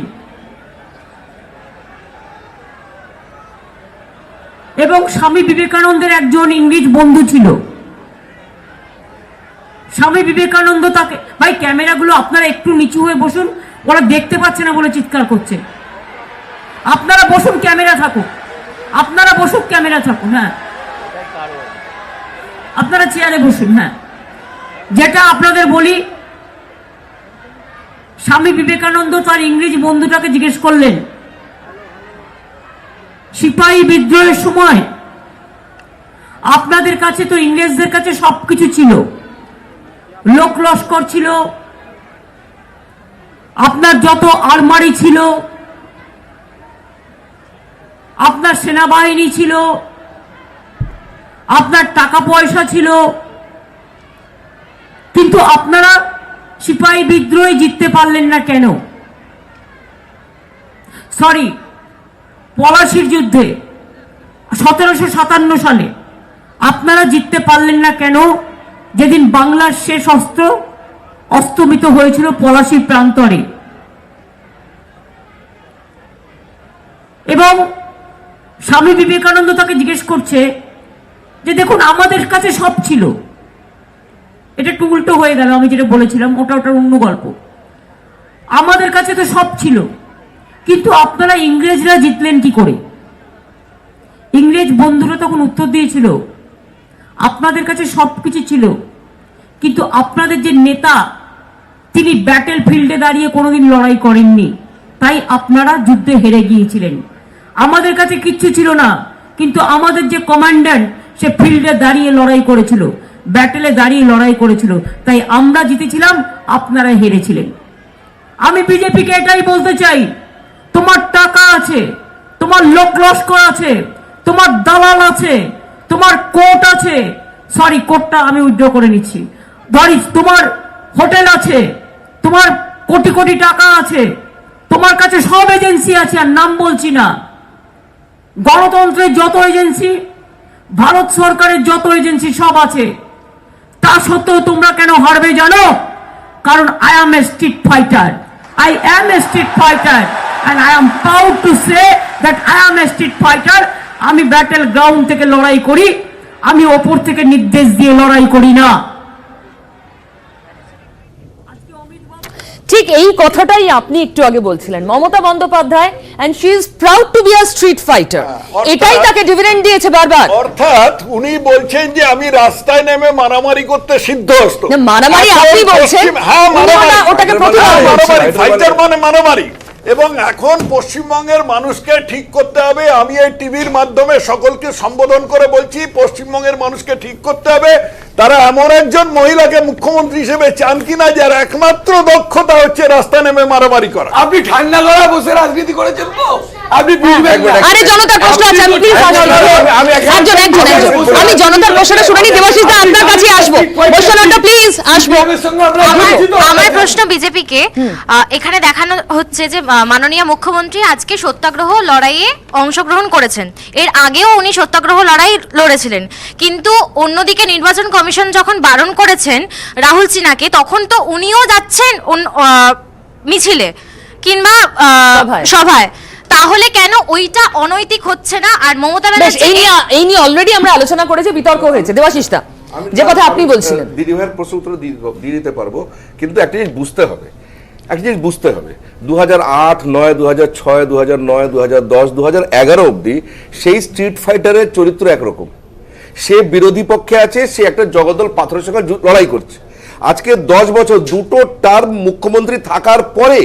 এবং স্বামী বিবেকানন্দের একজন ইংরেজ বন্ধু ছিল। স্বামী বিবেকানন্দ তাকে, ভাই ক্যামেরাগুলো আপনারা একটু নিচু হয়ে বসুন, ওরা দেখতে পাচ্ছে না বলে চিৎকার করছে। আপনারা বসুন, ক্যামেরা থাকুক, আপনারা বসুন, ক্যামেরা থাকুন। হ্যাঁ, আপনারা চেয়ারে বসুন। হ্যাঁ, যেটা আপনাদের বলি, স্বামী বিবেকানন্দ তার ইংরেজ বন্ধুটাকে জিজ্ঞেস করলেন, সিপাহী বিদ্রোহের সময় আপনাদের কাছে তো ইংরেজদের কাছে সবকিছু ছিল, লোক লস্কর ছিল, আপনার যত আলমারি ছিল, আপনার সেনাবাহিনী ছিল, আপনার টাকা পয়সা ছিল, কিন্তু আপনারা সিপাহী বিদ্রোহে জিততে পারলেন না কেন? সরি, পলাশির যুদ্ধে 1757 সালে আপনারা জিততে পারলেন না কেন, যেদিন বাংলার শেষ অস্ত্র অস্তমিত হয়েছিল পলাশির প্রান্তরে। এবং স্বামী বিবেকানন্দ তাকে জিজ্ঞেস করছে যে দেখুন আমাদের কাছে সব ছিল, এটা একটু উল্টো হয়ে গেল, আমি যেটা বলেছিলাম ওটা অন্য গল্প। আমাদের কাছে তো সব ছিল, কিন্তু আপনারা ইংরেজরা জিতলেন কি করে? ইংরেজ বন্ধুরা তখন উত্তর দিয়েছিল, আপনাদের কাছে সবকিছু ছিল, কিন্তু আপনাদের যে নেতা তিনি ব্যাটেল ফিল্ডে দাঁড়িয়ে কোনোদিন লড়াই করেননি, তাই আপনারা যুদ্ধে হেরে গিয়েছিলেন। আমাদের কাছে কিচ্ছু ছিল না, কিন্তু আমাদের যে কমান্ড্যান্ট সে ফিল্ডে দাঁড়িয়ে লড়াই করেছিল, ব্যাটেলে দাঁড়িয়ে লড়াই করেছিল, তাই আমরা জিতেছিলাম, আপনারা হেরেছিলেন। আমি বিজেপিকে এটাই বলতে চাই, তোমার টাকা আছে, তোমার লোক লস্কর আছে, তোমার দালাল আছে, তোমার কোর্ট আছে, সরি কোর্টটা আমি উইথড্র করে নিচ্ছি, তোমার হোটেল আছে, তোমার কোটি কোটি টাকা আছে, তোমার কাছে সব এজেন্সি আছে, আর নাম বলছি না, গণতন্ত্রের যত এজেন্সি, ভারত সরকারের যত এজেন্সি সব আছে। তা সত্ত্বেও তোমরা কেন হারবে জানো? কারণ I M a street fighter, I am a street fighter and I am proud to say that I am a street fighter. আমি ব্যাটেল গ্রাউন্ড থেকে লড়াই করি, আমি ওপর থেকে নির্দেশ দিয়ে লড়াই করি না। ঠিক এই কথাটাই আপনি একটু আগে বলছিলেন, Mamata Bandyopadhyay and she is proud to be a street fighter, এটাই তাকে ডিভিডেন্ড দিয়েছে বারবার। অর্থাৎ উনি বলছেন যে আমি রাস্তায় নেমে মারামারি করতে সিদ্ধহস্ত। মারামারি আপনি বলছেন, হ্যাঁ মারামারি, ওটাকে প্রতিবাদ মারামারি, ফাইটার মানে মারামারি। এবং এখন পশ্চিমবঙ্গের মানুষকে ঠিক করতে হবে। আমি এই টিভির মাধ্যমে সকলকে সম্বোধন করে বলছি, পশ্চিমবঙ্গের মানুষকে ঠিক করতে হবে তারা এমন একজন মহিলাকে মুখ্যমন্ত্রী হিসেবে চান কিনা যার একমাত্র দক্ষতা হচ্ছে রাস্তা নেমে মারামারি করা। আপনি ঠান্ডা গলা বসে রাজনীতি করেছেন তো আপনি আরে জনতার প্রশ্ন আছে, আমি প্লিজ আমি জনতার প্রশ্নটা শুনে নি। দেবাশিস দা আপনার কাছে আসবো, প্রশ্নটা প্লিজ আসবো। আমার প্রশ্ন বিজেপিকে, এখানে দেখানো হচ্ছে যে মাননীয় মুখ্যমন্ত্রী আজকে সত্যাগ্রহ লড়াইয়ে অংশগ্রহণ করেছেন, এর আগেও উনি সত্যাগ্রহ লড়াই লড়েছিলেন, কিন্তু অন্যদিকে নির্বাচন কমিশন যখন বারণ করেছেন রাহুল সিনহাকে তখন তো উনিও যাচ্ছেন মিছিলে কিংবা সভায়, তাহলে কেন ওইটা অনৈতিক হচ্ছে না? আর মমতা ব্যানার্জি এই নিয়ে অলরেডি আমরা আলোচনা করেছি, বিতর্ক হয়েছে। দেবাশিস দা যে কথা আপনি বলছিলেন, দিদি ভাইয়ের প্রশ্ন উত্তর দিয়ে দিতে পারবো, কিন্তু একটা জিনিস বুঝতে হবে, 2008, 9, 2006, 2009, 2010, 2011 অবধি সেই স্ট্রিট ফাইটারের চরিত্র একরকম। সে বিরোধী পক্ষে আছে, সে একটা জগদ্দল পাথরের সঙ্গে লড়াই করছে। আজকে 10 বছর দুটো টার্ম মুখ্যমন্ত্রী থাকার পরে,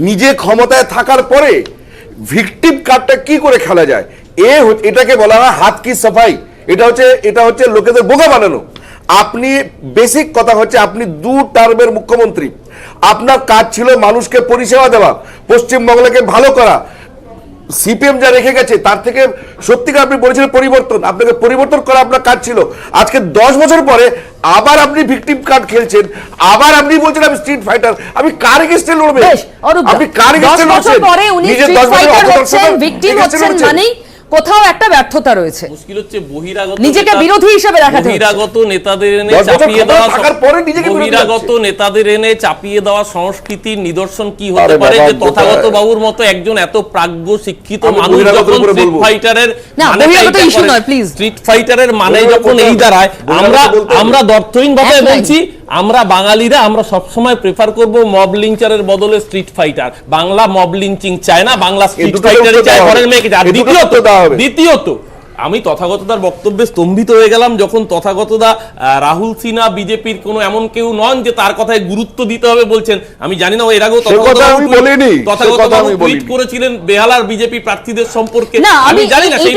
নিজে ক্ষমতায় থাকার পরে ভিকটিম কার্ডটা কি করে খেলা যায়, এটাকে বলা হয় হাত কি সাফাই। এটা হচ্ছে লোকেদের বোকা বানানো। আপনি বেসিক কথা হচ্ছে আপনি 2 টার্মের মুখ্যমন্ত্রী, আপনার কাজ ছিল মানুষকে পরিষেবা দেওয়া, পশ্চিমবাংলাকে ভালো করা। সিপিএম যা রেখে গেছে তার থেকে সত্যিকার আপনি বলেছিলেন পরিবর্তন, আপনাকে পরিবর্তন করা আপনার কাজ ছিল। আজকে 10 বছর পরে আবার আপনি ভিকটিম কার্ড খেলছেন, আবার আপনি বলছেন আমি স্ট্রিট ফাইটার। আপনি কার এগেইনস্টে লড়বেন? আপনি কার এগেইনস্টে লড়ছেন? নিজে 10 বছর হচ্ছেন, ভিকটিম হচ্ছেন, মানে কোথাও একটা ব্যর্থতা রয়েছে। মুশকিল হচ্ছে বহিরাগত নিজেকে বিরোধী হিসেবে দেখাতে, বহিরাগত নেতাদের এনে চাপিয়ে দেওয়া সংস্কৃতির নিদর্শন কি হতে পারে যে তথাগত বাবুর মতো একজন এত প্রাজ্ঞ শিক্ষিত মানুষ যখন স্ট্রিট ফাইটারের মানে যখন এই দাঁড়ায়, আমরা দর্থহীন ভাবে বলছি, আমরা বাঙালিরা আমরা সবসময় প্রেফার করব মব লিঞ্চারের বদলে street fighter. Bangla mob lynching চায় না, বাংলা স্ট্রিট ফাইটারই চায় ঘরের মেয়েকে। দ্বিতীয়ত আমি তথাগতদার বক্তব্যে স্তম্ভিত হয়ে গেলাম যখন তথাগতদা রাহুল সিনহা বিজেপির কোনো এমন কেউ নন যে তার কথায় গুরুত্ব দিতে হবে বলছেন। আমি জানি না এর আগেও তথাগতবাবু টুইট করেছিলেন বেহালার বিজেপি প্রার্থীদের সম্পর্কে, আমি জানি না সেই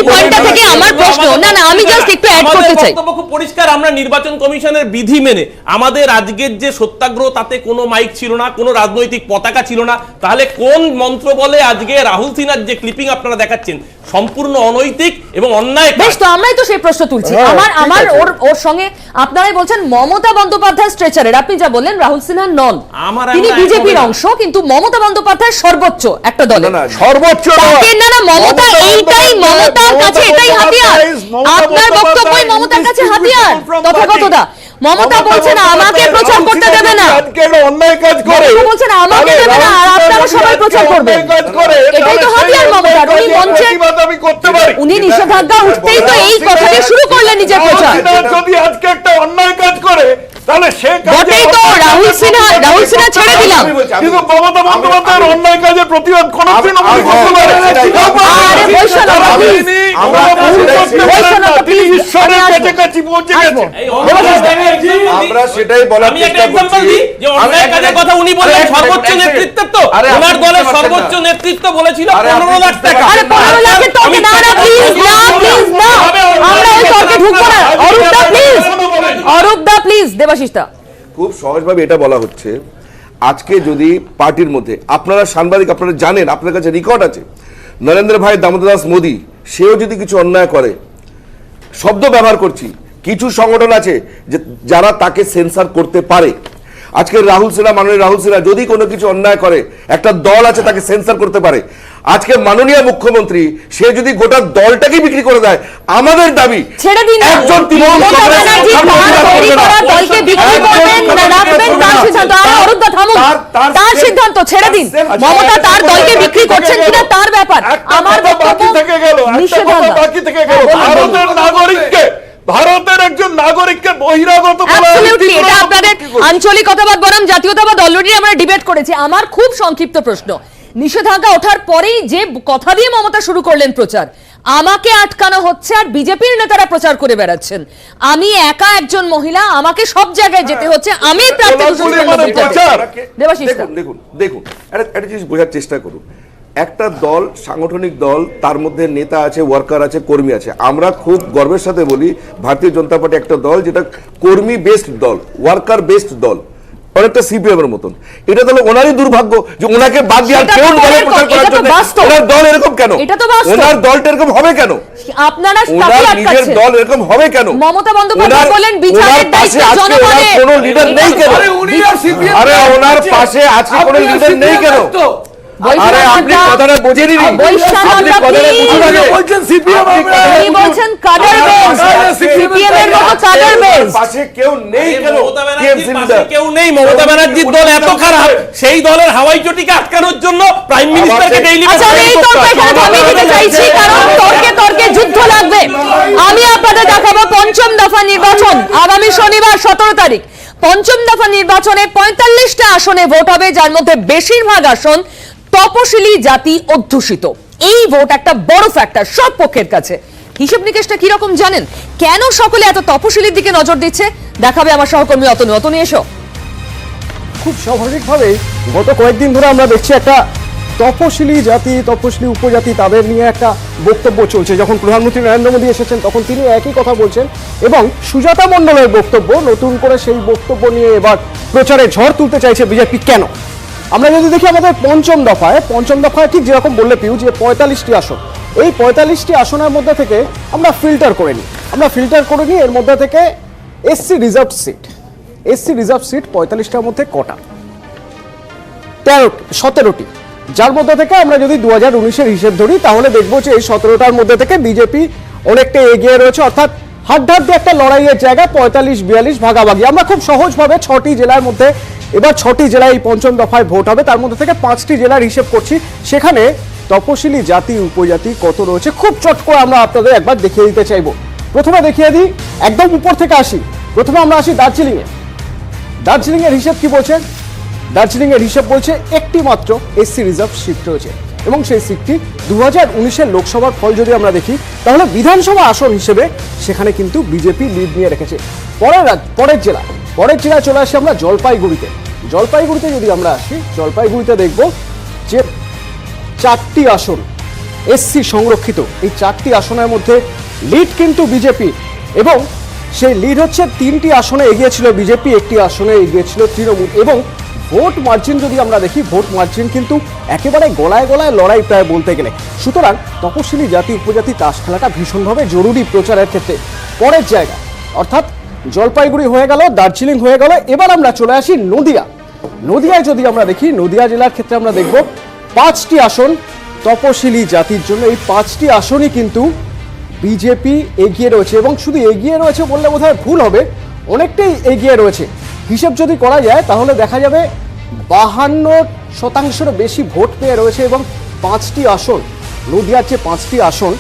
পয়েন্টটা থেকে আমার প্রশ্ন। না আমি জাস্ট একটু অ্যাড করতে চাই। বক্তব্য খুব পরিষ্কার, আমরা নির্বাচন কমিশনের বিধি মেনে আমাদের আজকের যে সত্যাগ্রহ তাতে কোনো মাইক ছিল না, কোনো রাজনৈতিক পতাকা ছিল না, তাহলে কোন মন্ত্র বলে আজকে রাহুল সিনহার যে ক্লিপিং আপনারা দেখাচ্ছেন সম্পূর্ণ অনৈতিক এবং অন্যায়? বেশ, তো আমরাই তো সেই প্রশ্ন তুলছি। আমার ওর সঙ্গে আপনারাই বলছেন মমতা বন্দ্যোপাধ্যায় স্ট্রেচারের, আপনি যা বললেন রাহুল সিনহা নন, তিনি বিজেপির অংশ, কিন্তু মমতা বন্দ্যোপাধ্যায় সর্বোচ্চ একটা দল, সর্বোচ্চ না মমতা এইটাই, মমতার কাছে এটাই হাতিয়ার। আপনার বক্তব্যই মমতার কাছে হাতিয়ার। তথাগতদা মমতা বলছেন আমাকে প্রচার করতে দেবে না, অন্যায় কাজ করে, বলছেন আমাকে দেবে না আর আপনারা সবাই প্রচার করবেন, এটাই তো হাতিয়ার মমতার। উনি মঞ্চে উনি নিষেধাজ্ঞা উঠতেই তো এই কথাটি শুরু করলেন নিজের প্রচার। যদি আজকে একটা অন্যায় কাজ করে তাহলে সে বটেই তো, রাহুল সিনহা ছেড়ে দিলাম, কিন্তু মমতা বন্দ্যোপাধ্যায়ের অন্যায় কাজের প্রতিবাদ কোনদিন করতে পারে ঈশ্বরের কাছাকাছি পৌঁছে গেছে। আমরা সেটাই বলার চেষ্টা করছি যে অন্যায় কাজের কথা উনি বলেন সর্বোচ্চ নেতৃত্ব, তো ওনার দলের সর্বোচ্চ নেতৃত্ব বলেছিল 15 লাখ টাকা। আরে 15 লাখের তর্কে না প্লিজ না, আমরা ওই তর্কে ঢুকবো না। অরূপদা প্লিজ, দেবাশিস দা খুব সহজভাবে এটা বলা হচ্ছে, আজকে যদি পার্টির মধ্যে আপনারা সাংবাদিক, আপনারা জানেন, আপনার কাছে রেকর্ড আছে, নরেন্দ্র ভাই দামোদর দাস মোদী সেও যদি কিছু অন্যায় করে, শব্দ ব্যবহার করছি, কিছু সংগঠন আছে যে যারা তাকে সেন্সর করতে পারে। আজকে রাহুল সিনহা, মাননীয় রাহুল সিনহা যদি কোনো কিছু অন্যায় করে, একটা দল আছে তাকে সেন্সর করতে পারে। আজকে মাননীয় মুখ্যমন্ত্রী সে যদি গোটা দলটাকে বিক্রি করে দেয়, আমাদের দাবি ছেড়ে দিন, একজন তার সিদ্ধান্ত ছেড়ে দিন। মমতা তার দলকে বিক্রি করছেন কিনা তার ব্যাপার। আমার বাকি থেকে গেল, বাকি থেকে গেল ভারতের নাগরিককে, ভারতের একজন নাগরিককে বহিরাগত বলা। এটা আপনাদের আঞ্চলিকতাবাদ বনাম জাতীয়তাবাদ অলরেডি আমরা ডিবেট করেছি। আমার খুব সংক্ষিপ্ত প্রশ্ন, নিষেধাজ্ঞা ওঠার পরেই যে কথা দিয়ে মমতা শুরু করলেন প্রচার, আমাকে আটকানো হচ্ছে আর বিজেপির নেতারা প্রচার করে বেড়াচ্ছেন আমি একা একজন মহিলা, আমাকে সব জায়গায় যেতে হচ্ছে, আমি দেখুন একটা জিনিস বোঝার চেষ্টা করুন। একটা দল, সাংগঠনিক দল, তার মধ্যে নেতা আছে, ওয়ার্কার আছে, কর্মী আছে। আমরা খুব গর্বের সাথে বলি ভারতীয় জনতা পার্টি একটা দল যেটা কর্মী বেসড দল, ওয়ার্কার বেসড দল, অনেকটা সিপিএম এর মতন। এটা তাহলে ওনারই দুর্ভাগ্য যে ওনাকে বাদ দিয়ে আর কেউ দলে প্রচার করার জন্য ওনার দল এরকম কেন? ওনার দলটা এরকম হবে কেন? আপনারা ওনার নিজের দল এরকম হবে কেন? মমতা বন্দ্যোপাধ্যায় বলেন বিচারের দায়িত্ব জনগণের, কোনো লিডার নেই কেন? আরে ওনার পাশে আজকে কোনো লিডার নেই কেন? আরে আপনি কথাটা বোঝেনই নি, আপনি কথাটা বুঝুন আগে। বলছেন সিপিএম, আপনি বলছেন কাডার বেস, সিপিএম এর মতো কাডার বেস। পাশে কেউ নেই কেন? মমতা ব্যানার্জির পাশে কেউ নেই। মমতা ব্যানার্জির দল এত খারাপ, সেই দলের হাওয়াই চটিকে আটকানোর জন্য প্রাইম মিনিস্টারকে ডেইলি আচ্ছা আমি এই তর্ক এখানে থামিয়ে দিতে চাইছি, কারণ তর্কে তর্কে যুদ্ধ লাগবে। আমি আপনাদের দেখাবো পঞ্চম দফা নির্বাচন আগামী শনিবার 17 তারিখ। পঞ্চম দফা নির্বাচনে 45টা আসনে ভোট হবে, যার মধ্যে বেশিরভাগ আসন তপশিলি জাতি অধ্যুষিত। এই ভোট একটা বড় ফ্যাক্টর সব পক্ষের কাছে। হিসেব নিকেশটা কিরকম জানেন? কেন সকলে এত তপশিলির দিকে নজর দিচ্ছে দেখাবে আমার সহকর্মী অতনু। অতনু এসো। খুব স্বাভাবিকভাবে গত কয়েকদিন ধরে আমরা দেখছি একটা তপশিলি জাতি, তপশিলি উপজাতি, তাদের নিয়ে একটা বক্তব্য চলছে। যখন প্রধানমন্ত্রী নরেন্দ্র মোদী এসেছেন তখন তিনি একই কথা বলছেন, এবং সুজাতা মণ্ডলের বক্তব্য, নতুন করে সেই বক্তব্য নিয়ে এবার প্রচারে ঝড় তুলতে চাইছে বিজেপি। কেন? আমরা যদি দেখি আমাদের পঞ্চম দফায় ঠিক যেরকম বললে পিউ যে 45টি আসন, এই 45টি আসনের মধ্যে থেকে আমরা ফিল্টার করে নিই। এর মধ্যে থেকে এসসি রিজার্ভ সিট 45টার মধ্যে কটা? 17টি, যার মধ্যে থেকে আমরা যদি 2019-এর হিসেব ধরি তাহলে দেখবো যে এই 17টার মধ্যে থেকে বিজেপি অনেকটা এগিয়ে রয়েছে, অর্থাৎ হাড্ডাহাড্ডি একটা লড়াইয়ের জায়গা, 45-42 ভাগাভাগি। আমরা খুব সহজভাবে 6টি জেলার মধ্যে, এবার 6টি জেলায় এই পঞ্চম দফায় ভোট হবে, তার মধ্যে থেকে 5টি জেলার হিসেব করছি, সেখানে তপশিলি জাতি উপজাতি কত রয়েছে খুব চট করে আমরা আপনাদের একবার দেখিয়ে দিতে চাইবো। প্রথমে দেখিয়ে দিই, একদম উপর থেকে আসি। প্রথমে আমরা আসি দার্জিলিং এর হিসেব কি বলছেন? দার্জিলিং এর হিসেব বলছে একটি মাত্র এসসি রিজার্ভ সিট রয়েছে, এবং সেই সিটটি 2019-এর লোকসভার ফল যদি আমরা দেখি তাহলে বিধানসভা আসন হিসেবে সেখানে কিন্তু বিজেপি লিড নিয়ে রেখেছে। পরের জেলায় চলে আসি আমরা জলপাইগুড়িতে যদি আমরা আসি, জলপাইগুড়িতে দেখব যে 4টি আসন এসসি সংরক্ষিত। এই 4টি আসনের মধ্যে লিড কিন্তু বিজেপি, এবং সেই লিড হচ্ছে 3টি আসনে এগিয়েছিল বিজেপি, 1টি আসনে এগিয়েছিল তৃণমূল। এবং ভোট মার্জিন যদি আমরা দেখি, ভোট মার্জিন কিন্তু একেবারে গলায় গলায় লড়াই প্রায় বলতে গেলে। সুতরাং তপশিলি জাতি উপজাতি তাস খেলাটা ভীষণভাবে জরুরি প্রচারের ক্ষেত্রে। পরের জায়গা অর্থাৎ জলপাইগুড়ি হয়ে গেল, দার্জিলিং হয়ে গেল, এবার আমরা চলে আসি নদিয়ায় যদি আমরা দেখি, নদিয়া জেলার ক্ষেত্রে আমরা দেখব 5টি আসন তপশিলি জাতির জন্য। এই 5টি আসনই কিন্তু বিজেপি এগিয়ে রয়েছে, এবং শুধু এগিয়ে রয়েছে বললে বোধহয় ভুল হবে, অনেকটাই এগিয়ে রয়েছে। হিসেব যদি করা যায় তাহলে দেখা যাবে 52% বেশি ভোট পেয়ে রয়েছে, এবং 5টি আসন, নদিয়ার যে 5টি আসন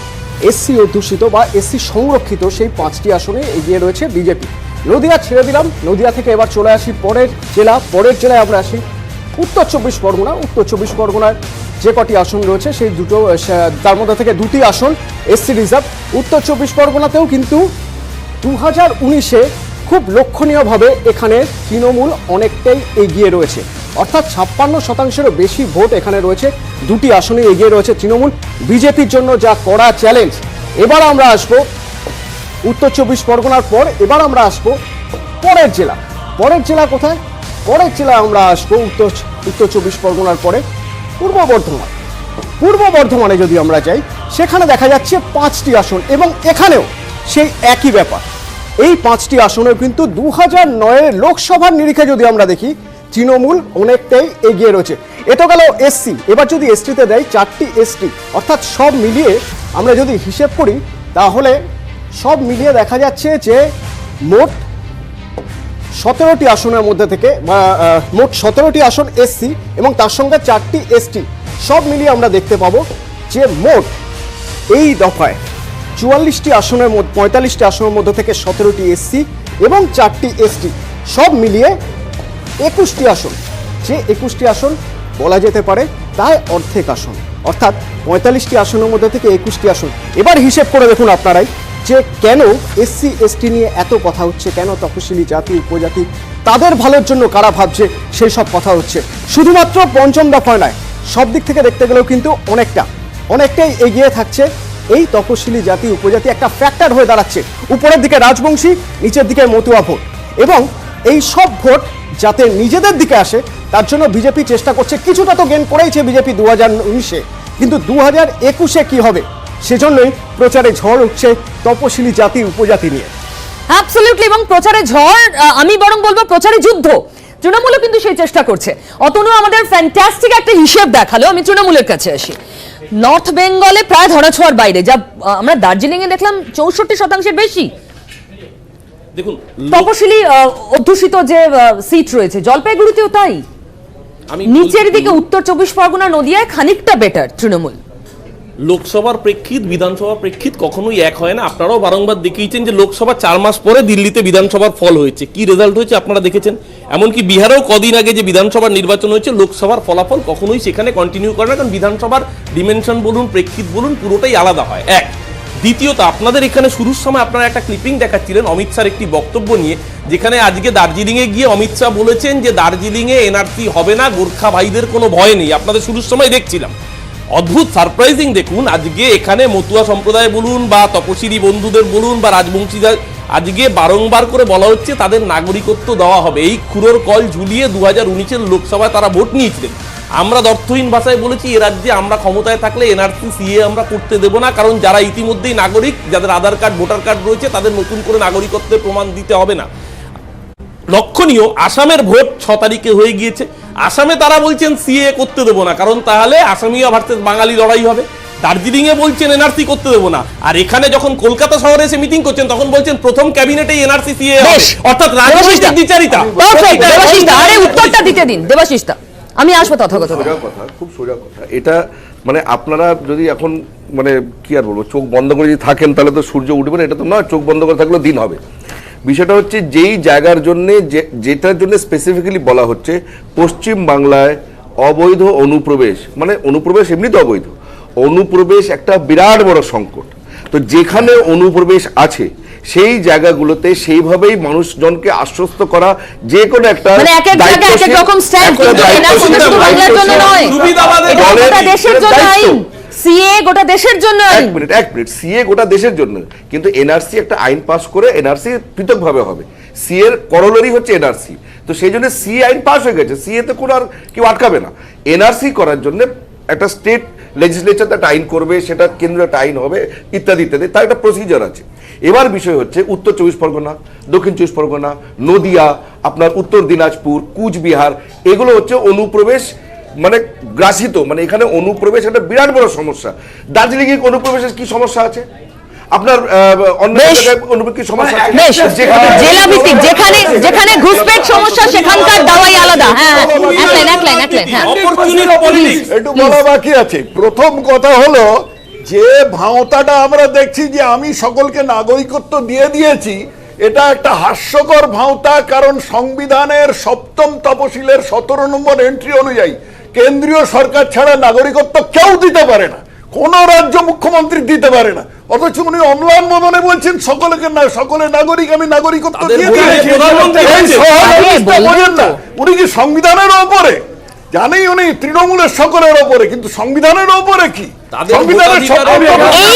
এসসি অধ্যুষিত বা এসসি সংরক্ষিত, সেই 5টি আসনে এগিয়ে রয়েছে বিজেপি। নদিয়া ছেড়ে দিলাম, নদিয়া থেকে এবার চলে আসি পরের জেলায় আমরা আসি উত্তর চব্বিশ পরগনার যে কটি আসন রয়েছে সেই তার মধ্যে থেকে 2টি আসন এসসি রিজার্ভ। উত্তর চব্বিশ পরগনাতেও কিন্তু 2019-এ খুব লক্ষণীয়ভাবে এখানে তৃণমূল অনেকটাই এগিয়ে রয়েছে, অর্থাৎ 56%-এরও বেশি ভোট এখানে রয়েছে। 2টি আসনে এগিয়ে রয়েছে তৃণমূল। বিজেপির জন্য যা কড়া চ্যালেঞ্জ। এবার আমরা আসবো উত্তর চব্বিশ পরগনার পর, এবার আমরা আসবো পরের জেলা কোথায়? পরের জেলা আমরা আসবো উত্তর চব্বিশ পরগনার পরে পূর্ব বর্ধমানে যদি আমরা যাই, সেখানে দেখা যাচ্ছে 5টি আসন, এবং এখানেও সেই একই ব্যাপার। এই 5টি আসনেও কিন্তু 2009-এর লোকসভার নিরিখে যদি আমরা দেখি তৃণমূল অনেকটাই এগিয়ে রয়েছে। এত গেল এসসি। এবার যদি এসটিতে দেয় 4টি এসটি, অর্থাৎ সব মিলিয়ে আমরা যদি হিসেব করি তাহলে সব মিলিয়ে দেখা যাচ্ছে যে মোট 17টি আসনের মধ্যে থেকে মোট 17টি আসন এসসি এবং তার সঙ্গে 4টি এসটি, সব মিলিয়ে আমরা দেখতে পাবো যে মোট এই দফায় 44টি আসনের মধ্যে 45টি আসনের মধ্যে থেকে 17টি এসসি এবং 4টি এসটি, সব মিলিয়ে 21টি আসন। যে 21টি আসন বলা যেতে পারে প্রায় অর্ধেক আসন, অর্থাৎ 45টি আসনের মধ্যে থেকে 21টি আসন। এবার হিসেব করে দেখুন আপনারাই যে কেন এসসি এসটি নিয়ে এত কথা হচ্ছে, কেন তপশিলি জাতি উপজাতি তাদের ভালোর জন্য কারা ভাবছে সেই সব কথা হচ্ছে। শুধুমাত্র পঞ্চম দফায় নয়, সব দিক থেকে দেখতে গেলেও কিন্তু অনেকটাই এগিয়ে থাকছে এই তপশিলি জাতি উপজাতি, একটা ফ্যাক্টর হয়ে দাঁড়াচ্ছে। উপরের দিকে রাজবংশী, নিচের দিকে মতুয়া ভোট, এবং এই সব ভোট যাতে নিজেদের দিকে আসে তার জন্য বিজেপি চেষ্টা করছে। কিছুটা তো গেন করেইছে বিজেপি 2019-এ, কিন্তু 2021-এ কি হবে সেজন্যই প্রচারে ঝড় উঠছে তপশিলি জাতি উপজাতি নিয়ে। অ্যাবসলিউটলি, এবং প্রচারে ঝড়, আমি বরং বলবো প্রচারে যুদ্ধ। তৃণমূলও কিন্তু সেই চেষ্টা করছে। অতনু আমাদের ফ্যান্টাস্টিক একটা হিসেব দেখালো। আমি তৃণমূলের কাছে আসি। নর্থ বেঙ্গলে প্রায় ধরাছোঁয়ার বাইরে, যা আমরা দার্জিলিং এ দেখলাম 64% বেশি দেখুন তপশিলি অধ্যুষিত যে সিট রয়েছে, জলপাইগুড়িতেও তাই। নিচের দিকে উত্তর 24 পরগনা, নদিয়ায় খানিকটা বেটার তৃণমূল। লোকসভার প্রেক্ষিত বিধানসভার প্রেক্ষিত কখনোই এক হয় না। আপনারাও বারংবার দেখিয়েছেন যে লোকসভা 4 মাস পরে দিল্লিতে বিধানসভার ফল হয়েছে, কি রেজাল্ট হয়েছে আপনারা দেখেছেন। এমনকি বিহারেও কদিন আগে যে বিধানসভার নির্বাচন হয়েছে, লোকসভার ফলাফল কখনোই সেখানে কন্টিনিউ করে না, কারণ বিধানসভার ডিমেনশন বলুন, প্রেক্ষিত বলুন, পুরোটাই আলাদা হয়। এক, দ্বিতীয়ত আপনাদের এখানে শুরুর সময় আপনারা একটা ক্লিপিং দেখাচ্ছিলেন অমিত শাহর একটি বক্তব্য নিয়ে, যেখানে আজকে দার্জিলিংয়ে গিয়ে অমিত শাহ বলেছেন যে দার্জিলিংয়ে এনআরসি হবে না, গোর্খা ভাইদের কোনো ভয় নেই। আপনাদের শুরুর সময় দেখছিলাম, অদ্ভুত সারপ্রাইজিং দেখুন, আজকে এখানে মতুয়া সম্প্রদায় বলুন বা তপশিলি বন্ধুদের বলুন বা রাজবংশীদের, আজকে বারংবার করে বলা হচ্ছে তাদের নাগরিকত্ব দেওয়া হবে। এই খুরোর কল ঝুলিয়ে 2019-এর লোকসভায় তারা ভোট নিয়েছিলেন। আমরা অর্থহীন ভাষায় বলেছি এ রাজ্যে আমরা ক্ষমতায় থাকলে এনআরসি সিএ আমরা করতে দেব না, কারণ যারা ইতিমধ্যেই নাগরিক, যাদের আধার কার্ড ভোটার কার্ড রয়েছে, তাদের নতুন করে নাগরিকত্বের প্রমাণ দিতে হবে না। লক্ষণীয়, আসামের ভোট 6 তারিখে হয়ে গিয়েছে। আসামে তারা বলছেন সিএ করতে দেবো না, কারণ তাহলে আসামিয়া ভার্সেস বাঙালি লড়াই হবে। দার্জিলিং এ বলছেন এনআরসি করতে দেবো না, আর এখানে যখন কলকাতা শহরে এসে মিটিং করছেন তখন বলছেন প্রথম ক্যাবিনেটেই এনআরসি সিএ হবে, অর্থাৎ রাজনৈতিক দ্বিচারিতা। আরে উত্তরটা দিতে দিন দেবাশিস দা, আমি আসবো তথাগত। খুব সোজা কথা এটা, মানে আপনারা যদি এখন মানে কি আর বলবো, চোখ বন্ধ করে যদি থাকেন তাহলে তো সূর্য উঠবে না, এটা তো নয়। চোখ বন্ধ করে থাকলেও দিন হবে। বিষয়টা হচ্ছে যেই জায়গার জন্য, যেটার জন্য স্পেসিফিক্যালি বলা হচ্ছে পশ্চিম বাংলায় অবৈধ অনুপ্রবেশ, মানে অনুপ্রবেশ এমনি তো অবৈধ, অনুপ্রবেশ একটা বিরাট বড় সংকট। তো যেখানে অনুপ্রবেশ আছে সেই জায়গাগুলোতে সেইভাবেই মানুষজনকে আশ্বস্ত করা, যে কোনো একটা সিএ গোটা দেশের জন্য, এক মিনিট, সিএ গোটা দেশের জন্য, কিন্তু এনআরসি একটা আইন পাস করে এনআরসি পৃথকভাবে হবে। সি এর করোলারি হচ্ছে এনআরসি, তো সেই জন্য সি আইন পাস হয়ে গেছে, সিএ তে কোনো আর কেউ আটকাবে না। এনআরসি করার জন্য একটা স্টেট লেজিসলেচার একটা আইন করবে, সেটা কেন্দ্রীয় একটা আইন হবে, ইত্যাদি ইত্যাদি, তার একটা প্রসিজার আছে। এবার বিষয় হচ্ছে উত্তর 24 পরগনা, দক্ষিণ 24 পরগনা, নদিয়া, আপনার উত্তর দিনাজপুর, কুচবিহার, এগুলো হচ্ছে অনুপ্রবেশ মানে গ্রাসিত, মানে এখানে অনুপ্রবেশ একটা বিরাট বড় সমস্যা। দার্জিলিং এ অনুপ্রবেশের কি সমস্যা আছে? আপনার অন্য জায়গায় অনুপ্রবেশ কি সমস্যা আছে? জেলা ভিত্তিক যেখানে ঘুষপেট সমস্যা সেখানকার দাওয়াই আলাদা। একটু বলা বাকি আছে। প্রথম কথা হলো যে ভাঁওতাটা আমরা দেখছি যে আমি সকলকে নাগরিকত্ব দিয়ে দিয়েছি, এটা একটা হাস্যকর ভাঁওতা। কারণ সংবিধানের 7ম তপশিলের 17 নম্বর এন্ট্রি অনুযায়ী কেন্দ্রীয় সরকার ছাড়া নাগরিকত্ব কেউ দিতে পারে না, কোন রাজ্য মুখ্যমন্ত্রী দিতে পারে না। অথচ উনি অম্লান মদনে বলছেন সকলকে সকলের নাগরিক আমি নাগরিকত্ব দিয়ে দিয়েছি। উনি কি সংবিধানের ওপরে? জানি উনি তৃণমূলের সকলের ওপরে, কিন্তু সংবিধানের ওপরে কি?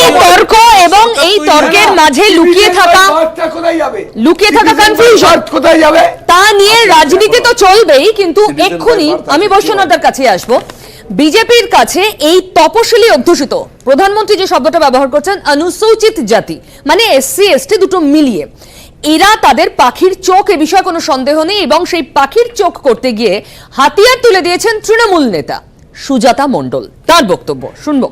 এই তর্ক এবং এই তর্কের মাঝে লুকিয়ে থাকা কনফিউশন কোথায় যাবে তা নিয়ে রাজনীতি তো চলবেই, কিন্তু এক্ষুনি আমি বৈশ্বনাথের কাছে আসবো। বিজেপির কাছে এই তপশিলি অধ্যুষিত, প্রধানমন্ত্রী যে শব্দটা ব্যবহার করছেন অনুসূচিত জাতি, মানে এসসি এসটি দুটো মিলিয়ে, এরা তাদের পাখির চোখ, এ বিষয়ে কোনো সন্দেহ নেই। এবং সেই পাখির চোখ করতে গিয়ে হাতিয়ার তুলে দিয়েছেন তৃণমূল নেতা সুজাতা মণ্ডল। তার বক্তব্য শুনবো।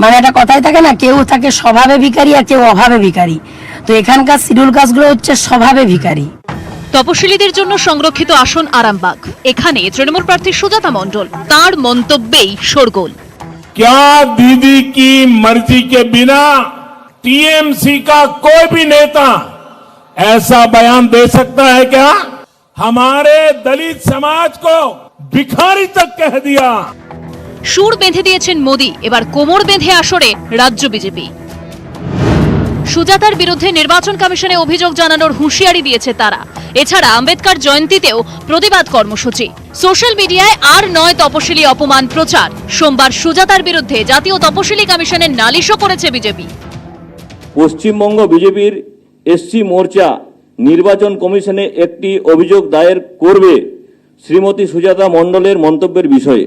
মানে একটা কথাই থাকে না, কেউ থাকে স্বভাবে ভিখারি আর কেউ অভাবে ভিখারি, তো এখানকার শিডিউল কাস্টগুলো হচ্ছে স্বভাবে ভিখারি। তপশিলীদের জন্য সংরক্ষিত আসন আরামবাগ, এখানে তৃণমূল প্রার্থী সুজাতা মণ্ডল, তার মন্তব্যেই শোরগোল। क्या दीदी की मर्जी के बिना टीएमसी का कोई भी नेता ऐसा बयान दे सकता है क्या? हमारे दलित समाज को भिखारी तक कह दिया। সুর বেঁধে দিয়েছেন মোদি, এবার কোমর বেঁধে আসরে রাজ্য বিজেপি। সুজাতার বিরুদ্ধে নির্বাচন কমিশনে অভিযোগ জানানোর হুঁশিয়ারি দিয়েছে তারা। এছাড়া আম্বেদকর জয়ন্তীতেও প্রতিবাদ কর্মসূচি। সোশ্যাল মিডিয়ায় আর নয় তপশিলি অপমান প্রচার। সোমবার সুজাতার বিরুদ্ধে জাতীয় তপশিলি কমিশনের নালিশও করেছে বিজেপি। পশ্চিমবঙ্গ বিজেপির এসসি মোর্চা নির্বাচন কমিশনে একটি অভিযোগ দায়ের করবে শ্রীমতী সুজাতা মণ্ডলের মন্তব্যের বিষয়ে।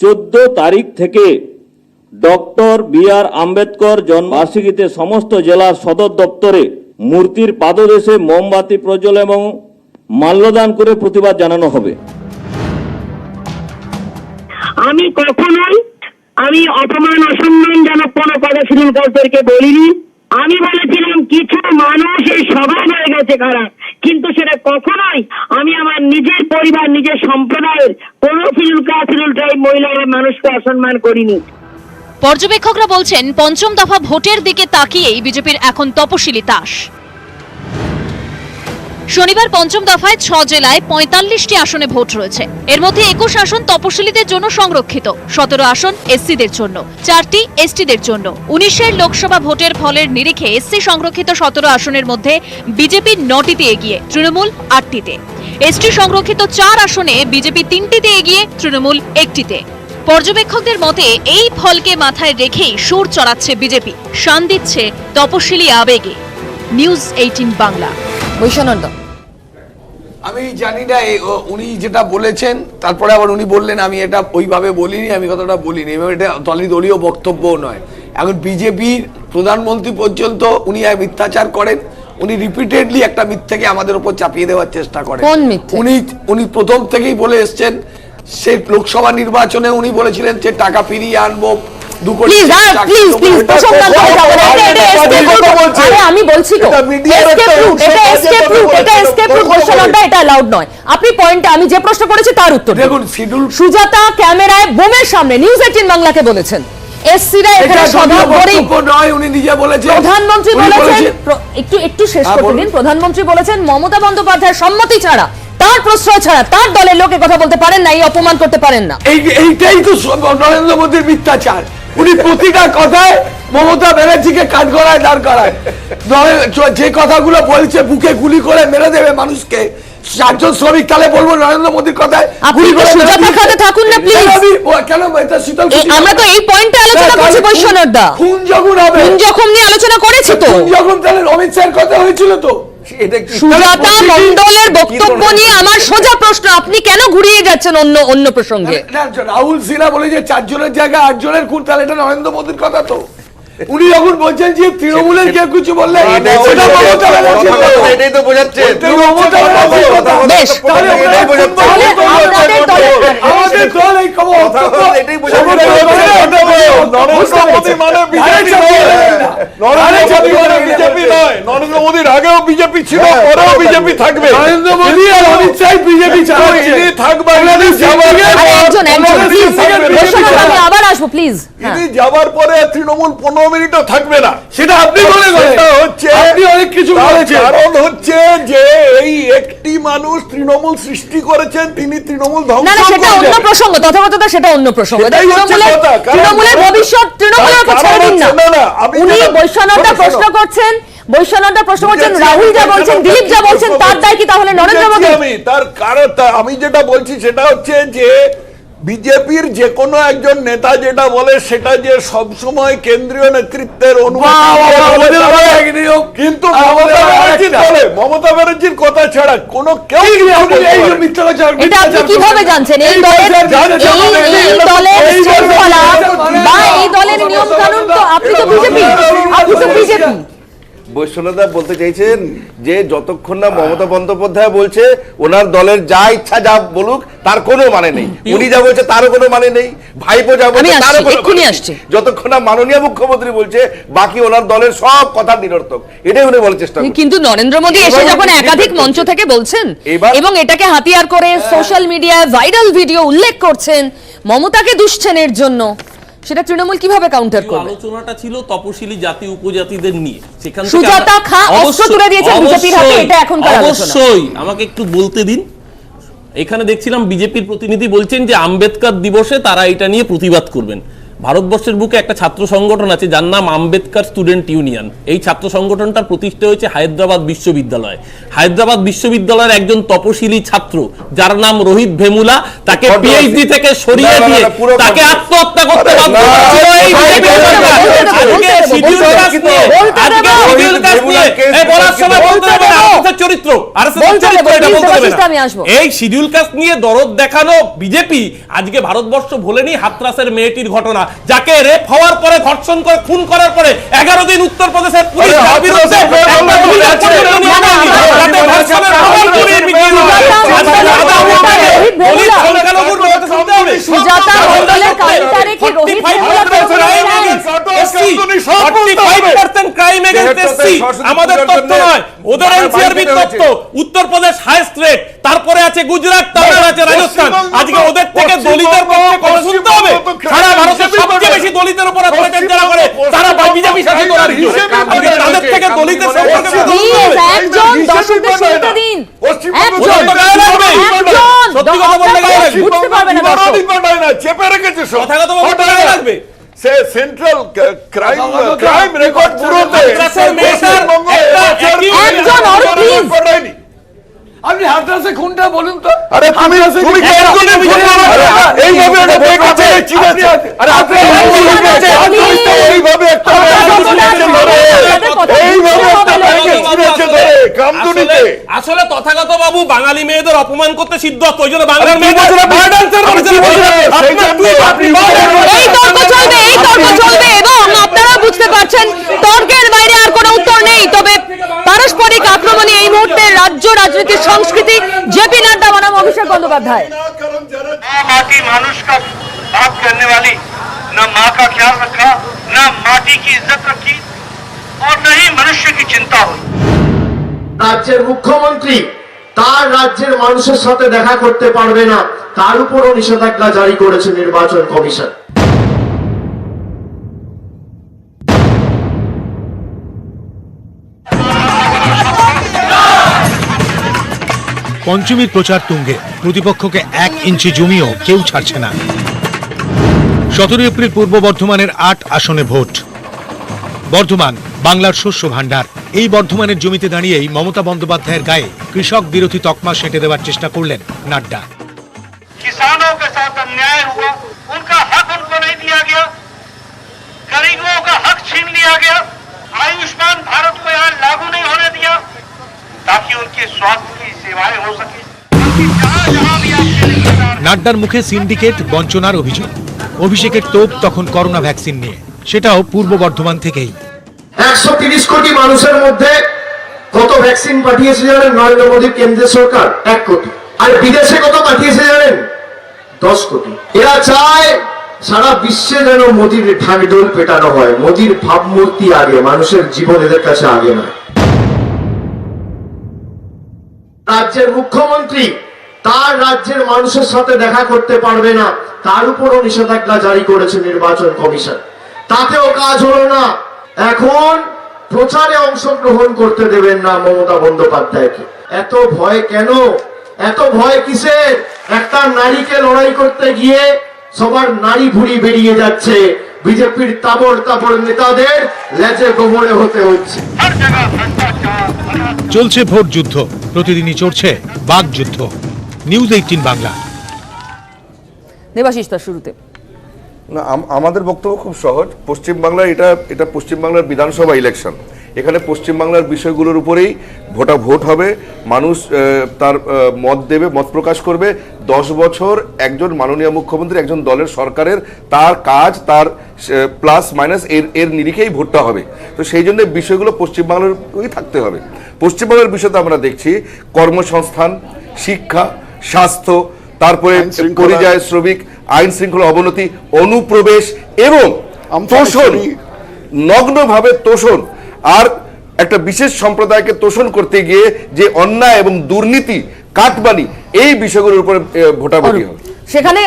14 তারিখ থেকে ডক্টর বি.আর. আম্বেদকর জন্মবার্ষিকীতে সমস্ত জেলার সদর দপ্তরে মূর্তির পাদদেশে মোমবাতি প্রজ্বল এবং মাল্যদান করে প্রতিবাদ জানানো হবে। আমি কখনোই অপমান অসম্মানজনক কোনো কথা তৃণমূলকে বলিনি। আমি বলেছিলাম কিছু মানুষ এই স্বভাব হয়ে গেছে খারাপ, কিন্তু সেটা কখনোই আমি আমার নিজের পরিবার নিজের সম্প্রদায়ের কোনো সিভিল ট্রাইব মহিলারা মানুষকে অসম্মান করিনি। পর্যবেক্ষকরা বলছেন পঞ্চম দফা ভোটের দিকে তাকিয়েই বিজেপির এখন তপশিলি তাস। শনিবার পঞ্চম দফায় 6 জেলায় 45টি আসনে ভোট রয়েছে। এর মধ্যে 21 আসন তপশিলীদের জন্য সংরক্ষিত, 17 আসন এসসিদের জন্য, 4টি এসটিদের জন্য। 19এর লোকসভা ভোটের ফলের নিরিখে এসসি সংরক্ষিত 17 আসনের মধ্যে বিজেপি 9টিতে এগিয়ে, তৃণমূল 8টিতে। এসটি সংরক্ষিত 4 আসনে বিজেপি 3টিতে এগিয়ে, তৃণমূল 1টিতে। পর্যবেক্ষকদের মতে এই ফলকে মাথায় রেখেই সুর চড়াচ্ছে বিজেপি, শান দিচ্ছে তপশিলি আবেগে। নিউজ 18 বাংলা। বৈশানন্দ, আমি জানি না উনি যেটা বলেছেন, তারপরে আবার উনি বললেন আমি এটা ওইভাবে বলিনি, আমি কথাটা বলিনি, এবং এটা দলীয় বক্তব্যও নয়। এখন বিজেপির প্রধানমন্ত্রী পর্যন্ত উনি মিথ্যাচার করেন। উনি রিপিটেডলি একটা মিথ্যাকে আমাদের উপর চাপিয়ে দেওয়ার চেষ্টা করেন। উনি প্রথম থেকেই বলে এসছেন, সেই লোকসভা নির্বাচনে উনি বলেছিলেন যে টাকা ফিরিয়ে আনবো 2 কোটি। আমি বলছি তো এটা অ্যালাউড নয়। আপনি পয়েন্টে আমি যে প্রশ্ন করেছি তার উত্তর দেখুন। শিডিউল সুজাতা ক্যামেরায় বোমের সামনে নিউজ 18 বাংলাকে বলেছেন এসসিরা এখানে স্বভাব গরিব নয়, উনি নিজে বলেছেন। প্রধানমন্ত্রী বলেছেন, একটু শেষ করতে দিন। প্রধানমন্ত্রী বলেছেন মমতা বন্দ্যোপাধ্যায়ের সম্মতি ছাড়া, তার প্রশ্রয় ছাড়া তার দলের লোকে কথা বলতে পারেন না, এই অপমান করতে পারেন না। এইটাই তো নরেন্দ্র মোদীর মিথ্যাচার। উনি প্রতিটা কথায় মমতা ব্যানার্জিকে কাঠগড়ায় দাঁড় করায়। যে কথাগুলো বলছে বুকে গুলি করে মেরে দেবে মানুষকে, 4জন শ্রমিক, তাহলে বলবো নরেন্দ্র মোদীর কথায় আপনি তো সুজাতা খাতে থাকুন না প্লিজ। কেন এটা শীতল, আমরা তো এই পয়েন্টে আলোচনা করছি বৈশ্বনাথদা। খুন যখন হবে, খুন যখন নিয়ে আলোচনা করেছি তো, খুন যখন তাহলে অমিত শাহের কথা হয়েছিল তো। সুজাতা মণ্ডলের বক্তব্য নিয়ে আমার সোজা প্রশ্ন, আপনি কেন ঘুরিয়ে যাচ্ছেন অন্য প্রসঙ্গে? রাহুল সিনহা বলে যে 4 জনের জায়গায় 8 জনের খুন, তাহলে এটা নরেন্দ্র মোদীর কথা তো। উনি যখন বলছেন যে তৃণমূলের কেউ কিছু বললে এটাই তো বোঝাচ্ছে। নরেন্দ্র মোদীর আগেও বিজেপি ছিল, পরেও বিজেপি থাকবে। নরেন্দ্র মোদী আর অমিত শাহ বিজেপি আবার আসবো প্লিজ। যাবার পরে তৃণমূল 15 মিনিটও থাকবে না, সেটা আপনি বলে হচ্ছে আপনি অনেক কিছু বলেছেন। কারণ হচ্ছে যে এই একটি মানুষ তৃণমূল সৃষ্টি করেছেন, তিনি তৃণমূল ধ্বংস না, সেটা অন্য প্রসঙ্গ, তথাগতটা সেটা অন্য প্রসঙ্গ। তৃণমূলের ভবিষ্যৎ তৃণমূলের উপর ছেড়ে দিন না। উনি বৈশ্বনাথদা প্রশ্ন করছেন, রাহুল যা বলছেন, দিলীপ যা বলছেন, তার দায় কি তাহলে নরেন্দ্র মোদী? তার কারণ আমি যেটা বলছি সেটা হচ্ছে যে বিজেপির যে কোনো একজন নেতা যেটা বলে সেটা যে সব সময় কেন্দ্রীয় নেতৃত্বের কিন্তু মমতা ব্যানার্জির কথা ছাড়া কোন কেউ এটা আপনি কিভাবে জানছেন? এই দলের নিয়ম কানুন তো আপনি তো বিজেপি। বৈশ্বনাথদা বলতে চাইছেন যে যতক্ষণ না মমতা বন্দ্যোপাধ্যায় বলছে ওনার দলের যা ইচ্ছা যা বলুক তার কোনো মানে নেই, উনি যা বলছে তারও কোনো মানে নেই, ভাইপো যা বলছে তারও কোনো মানে নেই, যতক্ষণ না মাননীয় মুখ্যমন্ত্রী বলছে বাকি ওনার দলের সব কথা নিরর্থক, এটাই উনি বলার চেষ্টা করছেন। কিন্তু নরেন্দ্র মোদী এসে যখন একাধিক মঞ্চ থেকে বলছেন এবং এটাকে হাতিয়ার করে সোশ্যাল মিডিয়ায় ভাইরাল ভিডিও উল্লেখ করছেন মমতাকে দুশ্চেনের জন্য, সেটা তৃণমূল কিভাবে কাউন্টার করবে? আলোচনাটা ছিল তপশিলি জাতি উপজাতিদের নিয়ে, সেখান থেকে সুজাতা খা অস্ত্র তুলে দিয়েছেন বিজেপির হাতে, এটা এখনকার আলোচনা। অবশ্যই আমাকে একটু বলতে দিন। এখানে দেখছিলাম বিজেপির প্রতিনিধি বলছেন যে আম্বেদকর দিবসে তারা এটা নিয়ে প্রতিবাদ করবেন। ভারতবর্ষের বুকে একটা ছাত্র সংগঠন আছে যার নাম আম্বেদকর স্টুডেন্ট ইউনিয়ন। এই ছাত্র সংগঠনটার প্রতিষ্ঠা হয়েছে হায়দ্রাবাদ বিশ্ববিদ্যালয়। হায়দ্রাবাদ বিশ্ববিদ্যালয়ের একজন তপশিলি ছাত্র যার নাম রোহিত ভেমুলা, তাকে পিএইচডি থেকে সরিয়ে দিয়ে তাকে আত্মহত্যা করতে বাধ্য করেছিল এই বিজেপি সরকার। আজকে শিডিউল কাস্ট নিয়ে এই বলার সময় বলতে হবে না আরএসএস চরিত্র, আরএসএস চরিত্র এটা বলতে হবে না। এই শিডিউল কাস্ট নিয়ে দরদ দেখানো বিজেপি আজকে ভারতবর্ষ ভোলেনি হাতরাসের মেয়েটির ঘটনা, যাকে রেপ হওয়ার পরে ধর্ষণ করে খুন করার পরে 11 দিন উত্তরপ্রদেশের পুলিশ তার বিরুদ্ধে আমাদের তথ্য নয়, ওদের এনসিআরবি তথ্য। উত্তরপ্রদেশ হাইস্ট রেট, তারপরে আছে গুজরাট, তারপরে আছে রাজস্থান। আজকে ওদের থেকে দলিতের পক্ষে কথা শুনতে হবে। সারা ভারতের সবচেয়ে বেশি দলিতের উপর অত্যাচার যারা করে তারা বিজেপি শাসিত রাজ্য। আজকে তাদের থেকে দলিতের সম্পর্কে কথা শুনতে হবে। একজন দর্শকদের শুনতে দিন, একজন সত্যি কথা বলতে গেলে বুঝতে পারবে না দর্শক। চেপে রেখেছে সব কথাগত বলতে লাগবে। সে সেন্ট্রাল ক্রাইম রেকর্ড পুরোতে একজন আর প্লিজ আপনি হাতরাসে খুনটা বলুন তো। আরে তুমি কেন করে এইভাবে একটা ব্রেক আছে চিনাতে। আরে আপনি এইভাবে একটা আসলে তথাগত বাবু বাঙালি মেয়েদের অপমান করতে সিদ্ধহস্ত, ওই জন্য বাংলার মেয়েদের এই তর্ক চলবে, এই তর্ক চলবে এবং আপনারা বুঝতে পারছেন তর্কের বাইরে আর কোনো উত্তর নেই। তবে পারস্পরিক আক্রমণে এই মুহূর্তে রাজ্য রাজনীতির সংস্কৃতি জেপি নাড্ডা বনাম অভিষেক বন্দ্যোপাধ্যায়। माटी मानुष का बात करने वाली न माँ का ख्याल रखा, न माटी की इज्जत रखी और न ही मनुष्य की चिंता हुई। রাজ্যের মুখ্যমন্ত্রী তার রাজ্যের মানুষের সাথে দেখা করতে পারবে না, তার উপরও নিষেধাজ্ঞা জারি করেছে নির্বাচন কমিশন। পঞ্চমীর প্রচার তুঙ্গে, প্রতিপক্ষকে 1 ইঞ্চি জমিও কেউ ছাড়ছে না। 17 এপ্রিল পূর্ব বর্ধমানের 8 আসনে ভোট। বর্ধমান বাংলার শস্য ভাণ্ডার। এই বর্ধমানের জমিতে দাঁড়িয়েই মমতা বন্দ্যোপাধ্যায়ের গায়ে কৃষক বিরোধী তকমা সেঁটে দেওয়ার চেষ্টা করলেন নাড্ডা। किसानों के साथ अन्याय हुआ, उनका हक उनको नहीं दिया गया, गरीबों का हक छीन लिया गया, आयुष्मान भारत को यहाँ लागू नहीं होने दिया ताकि उनके स्वास्थ्य की सेवाएं हो सके। নাড্ডার মুখে সিন্ডিকেট বঞ্চনার অভিযোগ। অভিষেকের তোপ তখন করোনা ভ্যাকসিন নিয়ে, সেটাও পূর্ব বর্ধমান থেকেই। 130 কোটি মানুষের মধ্যে কত ভ্যাকসিন পাঠিয়েছে জানেন নরেন্দ্র মোদীর কেন্দ্রীয় সরকার? 1 কোটি। আর বিদেশে কত পাঠিয়েছে জানেন? 10 কোটি। এরা চায় সারা বিশ্বে যেন মোদীর ঢাকঢোল পেটানো হয়, মোদীর ভাবমূর্তি আগে, মানুষের জীবন এদের কাছে আগে নয়। রাজ্যের মুখ্যমন্ত্রী তার রাজ্যের মানুষের সাথে দেখা করতে পারবে না, তার উপরও নিষেধাজ্ঞা জারি করেছে নির্বাচন কমিশন। তাতেও কাজ হলো না। এখন প্রচারে অংশগ্রহণ করতে দেবেন না মমতা বন্দ্যোপাধ্যায়কে। এত ভয় কেন? এত ভয় কিসের? একটা নারীকে লড়াই করতে গিয়ে সবার নারী ভুঁড়ি বেরিয়ে যাচ্ছে, বিজেপির তাবড় তাবড় নেতাদের লেজে গোবরে হতে হচ্ছে। চলছে ভোট যুদ্ধ, প্রতিদিনই চলছে বাক যুদ্ধ। নিউজ 18 বাংলা। দেবাশিস তার শুরুতে না, আমাদের বক্তব্য খুব সহজ। পশ্চিমবাংলার এটা পশ্চিমবাংলার বিধানসভা ইলেকশন। এখানে পশ্চিমবাংলার বিষয়গুলোর উপরেই ভোট হবে। মানুষ তার মত দেবে, মত প্রকাশ করবে। 10 বছর একজন মাননীয় মুখ্যমন্ত্রী, একজন দলের সরকারের তার কাজ, তার প্লাস মাইনাস এর নিরিখেই ভোটটা হবে। তো সেই জন্য বিষয়গুলো পশ্চিমবাংলারই থাকতে হবে। পশ্চিমবাংলার বিষয়তে আমরা দেখছি কর্মসংস্থান, শিক্ষা, স্বাস্থ্য, তারপরে পরিযায়ী শ্রমিক, আইন শৃঙ্খলা অবনতি, অনুপ্রবেশ এবং তোষণ, নগ্নভাবে তোষণ। আর একটা বিশেষ সম্প্রদায়কে তোষণ করতে গিয়ে যে অন্যায় এবং দুর্নীতি, কাটবানি, এই বিষয়গুলোর উপরে ভোটাভুটি হবে। সেখানে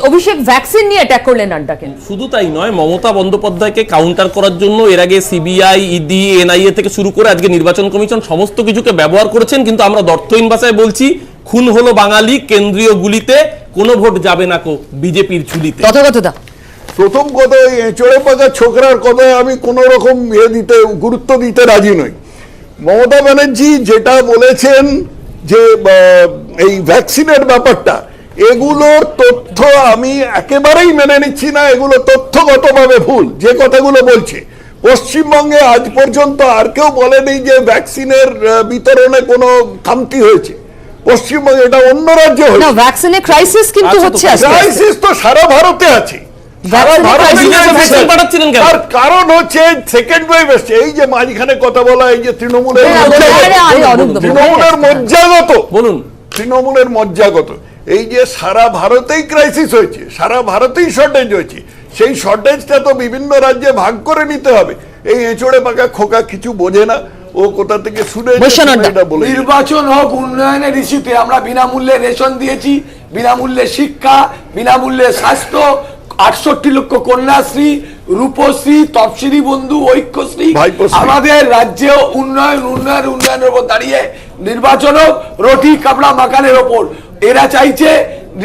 অভিষেক ভ্যাকসিন নিয়ে অ্যাটাক করলেন নাড্ডাকে। শুধু তাই নয়, মমতা বন্দ্যোপাধ্যায়কে কাউন্টার করার জন্য এর আগে সিবিআই, ইডি, এনআইএ থেকে শুরু করে আজকে নির্বাচন কমিশন সমস্ত কিছুকে ব্যবহার করেছেন। কিন্তু আমরা অর্থহীন ভাষায় বলছি খুন হলো বাঙালি কেন্দ্রীয় গুলিতে, কোনো ভোট যাবে না কো বিজেপির ঝুলিতে। তথাগতদা, প্রথম কথা, ওই এঁচড়ে পাকা ছোকরার কথায় আমি কোনো রকম গুরুত্ব দিতে রাজি নই। মমতা ব্যানার্জি যেটা বলেছেন যে এই ভ্যাকসিনের ব্যাপারটা, এগুলোর তথ্য আমি একেবারেই মেনে নিচ্ছি না। এগুলো তথ্যগতভাবে ভুল যে কথাগুলো বলছে। পশ্চিমবঙ্গে আজ পর্যন্ত আর কেউ বলেনি যে ভ্যাকসিনের বিতরণে কোনো খামতি হয়েছে। পশ্চিমবঙ্গে এটা অন্য রাজ্যে হয়েছে। ভ্যাকসিনের ক্রাইসিস কিন্তু হচ্ছে। ক্রাইসিস তো সারা ভারতে আছে। তার কারণ হচ্ছে সেকেন্ড ওয়েভ এসছে। এই যে মাঝখানে কথা বলা, এই যে তৃণমূলের মজ্জাগত, বলুন তৃণমূলের মজ্জাগত, এই যে সারা ভারতেই ক্রাইসিস হয়েছে, সারা ভারতেই শর্টেজ হয়েছে, সেই শর্টেজটা তো বিভিন্ন রাজ্যে ভাগ করে নিতে হবে। এই এঁচড়ে পাকা খোকা কিছু বোঝে না, ও কোথা থেকে শুনে। নির্বাচন হোক উন্নয়নের ইস্যুতে আমরা বিনামূল্যে রেশন দিয়েছি, বিনামূল্যে শিক্ষা, বিনামূল্যে স্বাস্থ্য, 68 লক্ষ কন্যাশ্রী, রূপশ্রী, তপশিলি বন্ধু, ঐক্যশ্রী। আমাদের রাজ্যেও উন্নয়নের উপর দাঁড়িয়ে নির্বাচন হোক রুটি কাপড়া মাকানের ওপর। এরা চাইছে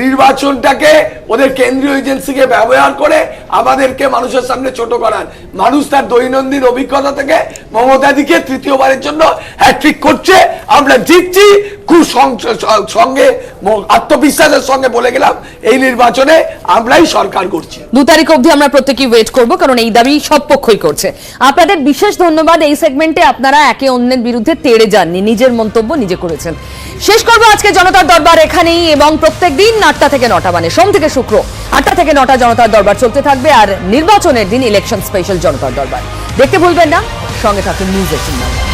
নির্বাচনটাকে ওদের কেন্দ্রীয় এজেন্সিকে ব্যবহার করে আমাদেরকে মানুষের সামনে ছোট করার। মানুষ তার দৈনন্দিন অভিজ্ঞতা থেকে মমতাদিকে তৃতীয়বারের জন্য হ্যাট্রিক করছে। আমরা জিতছি, খুব সঙ্গে আত্মবিশ্বাসের সঙ্গে বলে গেলাম এই নির্বাচনে আমরাই সরকার করছি। 2 তারিখ অবধি আমরা প্রত্যেকেই ওয়েট করব, কারণ এই দাবি সব পক্ষই করছে। আপনাদের বিশেষ ধন্যবাদ। এই সেগমেন্টে আপনারা একে অন্যের বিরুদ্ধে তেড়ে যাননি, নিজের মন্তব্য নিজে করেছেন। শেষ করবো আজকে জনতার দরবার এখানেই, এবং প্রত্যেক দিন 8টা থেকে 9টা, মানে সোম থেকে শুক্র 8টা থেকে 9টা জনতার দরবার চলতে থাকবে। আর নির্বাচনের দিন ইলেকশন স্পেশাল জনতার দরবার দেখতে ভুলবেন না। সঙ্গে থাকুন নিউজ 18।